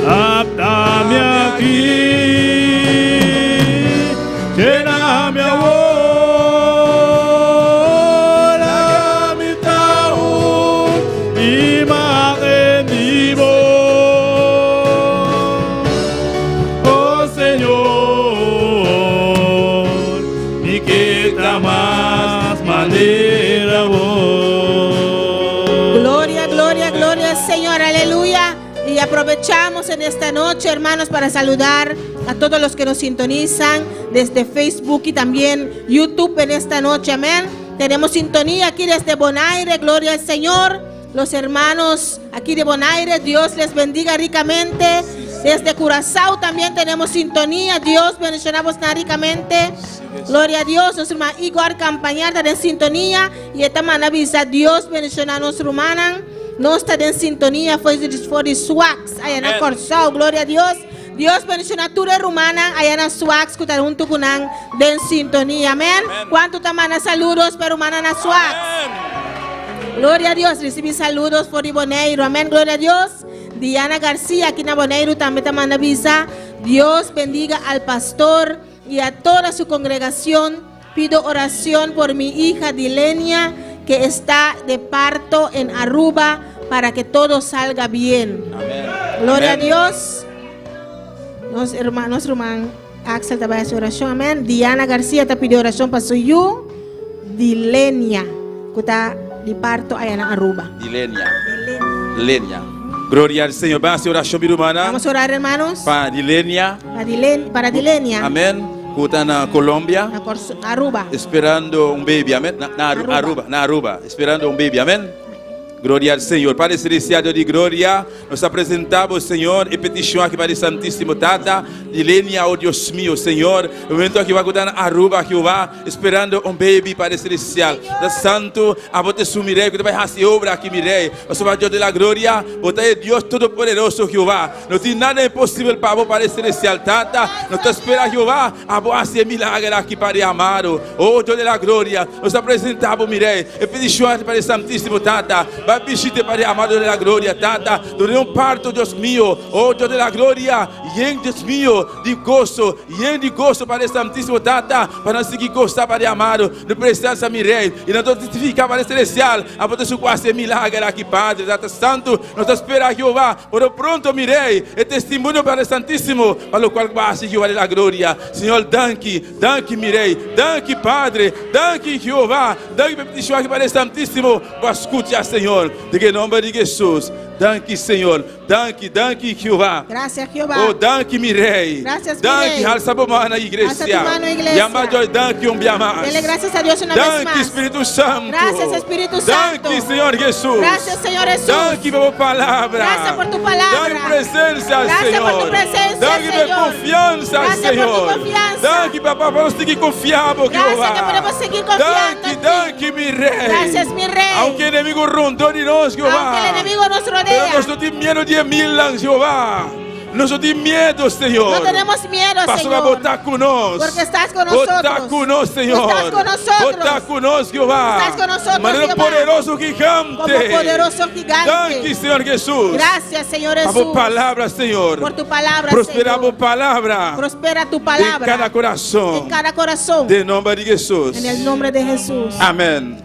Atame aquí, lléname a vos, lágame taún, imagen de vos. Oh Señor, ni quita más manera vos. Gloria, gloria, gloria, Señor, aleluya. Y aprovechamos en esta noche, hermanos, para saludar a todos los que nos sintonizan desde Facebook y también YouTube en esta noche, amén. Tenemos sintonía aquí desde Bonaire, gloria al Señor. Los hermanos aquí de Bonaire, Dios les bendiga ricamente. Desde Curazao también tenemos sintonía. Dios bendicionamos ricamente. Gloria a Dios. Nuestro hermano Igor Campañar está en sintonía. Y esta manera avisa Dios bendicionar a nuestro hermano. No está en sintonía. Fue de Swax. Allá en Curazao. Gloria a Dios. Dios bendicionar a tu rumana. Allá en Swax. Que está junto con en sintonía. Amén. ¿Cuánto te manda saludos para hermana en Swax? Gloria a Dios. Recibí saludos por Iboneiro. Amén. Gloria a Dios. Diana García, aquí en Boneiro, también te manda visa. Dios bendiga al pastor y a toda su congregación. Pido oración por mi hija Dilenia, que está de parto en Aruba, para que todo salga bien. Amén. Gloria Amén. a Dios. Nuestro hermano Axel te va a hacer oración. Amén. Diana García te pide oración para su hijo Dilenia, que está de parto allá en Aruba. Dilenia. Gloria al Señor. Vamos a hacer oración, mi hermana. Vamos a orar, hermanos. Para Dilenia. Para Dilenia. Amén. Que está en Colombia. Aruba. Esperando un baby. Amén. Aruba. Esperando un baby. Amén. Glória ao Senhor. Padre Celestial, Deus de glória, nós apresentamos, Senhor, e petição aqui para o Santíssimo Tata, Dilenia, oh Deus meu, Senhor, no momento aqui vai cuidar a Aruba, Jeová, esperando um baby, Padre Celestial. Da Santo, a você sumirei, que tu vai fazer obra aqui, mirei. Mas o Deus da glória, você é Deus Todo-Poderoso, Jeová. Não tem nada impossível para você, Padre Celestial, Tata. Nós te esperamos, Jeová, a você fazer milagre aqui, Padre amado. Oh Deus da glória, nós apresentamos, mirei, e petição aqui para o Santíssimo Tata. Vai visite, Padre amado de la gloria, Tata, durante un parto, Dios mío, oh Dios de la gloria, lleno, Dios mío, de gozo, Padre Santísimo, Tata, para nós seguir gozar, Padre amado, de presença, mi Rei, e nós testificar, Padre Celestial, a poder su quase milagre aqui, Padre, Tata Santo, nós esperamos, Jeová, por pronto, mi Rei, e testemunho, Padre Santíssimo, para o qual vai seguir, Padre da glória, Senhor, danke, mi Rei, danke, Padre, danke, Jeová, danke, petição aqui, Padre Santíssimo, escute a Senhor. De nome de Jesus. Danke, Senhor. Danke, Jeová. Gracias, Jehová. Oh, danke, mi Rei. Gracias, mi danke, Rei. alza a mão na igreja. Alza tu mano, iglesia. Llama a danke, más. Dele gracias a Dios una vez Danke, más. Espírito Santo. Gracias, Espíritu Santo. Danke, Senhor Jesus. Gracias, Señor Jesús. Danke por tu palavra. Gracias por tu palabra. Danke presença, Gracias Senhor. por tu presencia, Danke por Señor. confiança, Gracias Senhor. por tu confianza. Danke, papá, para seguir confiando, Gracias Jeová. que podemos seguir confiando en ti. Danke, mi Rei. Gracias, mi Rey. Aunque el enemigo rondó de nós, Jeová. Aunque el enemigo nos rodea. Pero nós não temos medo de Milan, Jeová. Nós não temos medo, Senhor. No tenemos miedo, Pastor, vai Señor. botar conosco. Porque estás con nosotros. Botar conosco, Senhor. Estás con nosotros. Botar conosco, Jeová. Estás con nosotros, Maneiro Jehová. poderoso gigante. Como poderoso gigante. Danke, Senhor Jesus. Gracias, Señor A Jesús. tua palavra, Senhor. Por tu palabra, Prospera a Señor. tua palavra. Prospera tu Em palabra. cada coração. En cada corazón. De nome de Jesus. En el nombre de Jesús. Amém.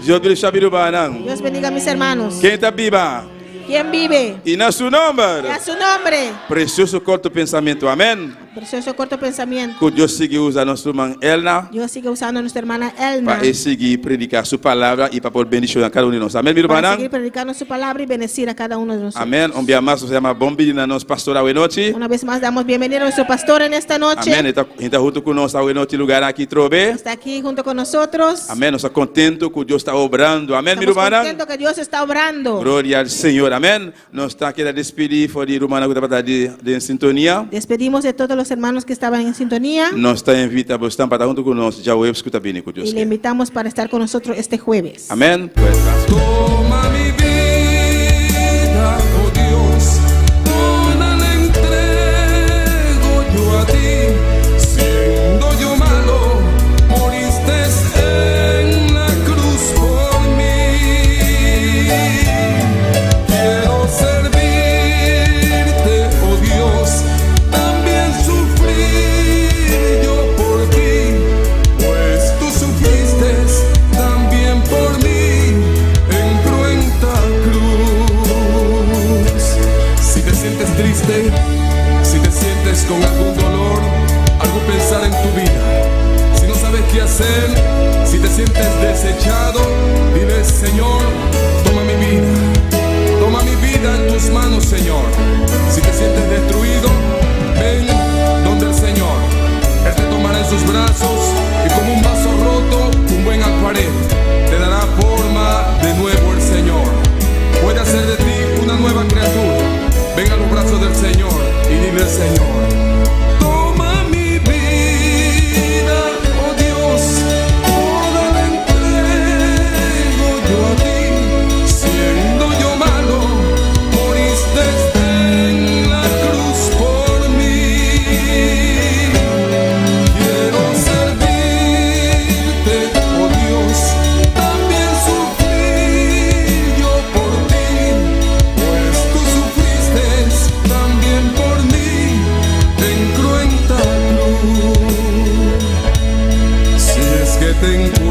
Deus bendiga o Banang. Dios bendiga a mis hermanos. Quem está viva? ¿Quién vive? E na seu nome. Y a su nombre. Precioso corto pensamento. Amém. Precioso corto pensamiento. Que Deus siga usando nossa irmã Elna Dios sigue usando a nuestra hermana Elna para seguir predicar sua palavra e para pôr bendição a cada de nós. Amém, meu para irmão? seguir predicando su palabra y bendecir a cada uno de nosotros. Amém. Um dia mais, se chama Bombi na nossa pastora hoje noite. Una vez más damos bienvenida a nuestro pastor en esta noche. Amém. Está junto conosco hoje noite lugar aqui Trove. Está aquí junto con nosotros. Amém. Nós estamos contentos que Deus está obrando. Amém, meu Estamos irmão? contentos que Dios está obrando. Glória ao Senhor. Amém. Nós estamos aqui a despedir for de irmã que está de sintonia. Despedimos de todos los hermanos que estaban en sintonía Nós estamos invitando a estar para junto conosco. Já o escuta bem com Deus. y le invitamos para estar con nosotros este jueves. Amém. Toma mi vida, oh Dios, toda la entrego yo a ti. Siendo yo malo, moriste en la cruz por mí. Quiero servirte, oh Dios, también sufrir yo por ti, pues tú sufriste también por mí en cruenta cruz. Si te sientes triste, si te sientes con algún dolor, algún pensar en tu vida, si no sabes qué hacer, si te sientes desechado, dile: Señor, toma mi vida en tus manos, Señor. Si te sientes destruido, ven donde el Señor. Él te tomará en sus brazos y como un vaso roto, un buen acuarel, te dará forma de nuevo el Señor. Puede hacer de ti una nueva criatura. Ven a los brazos del Señor y dile: te encuentres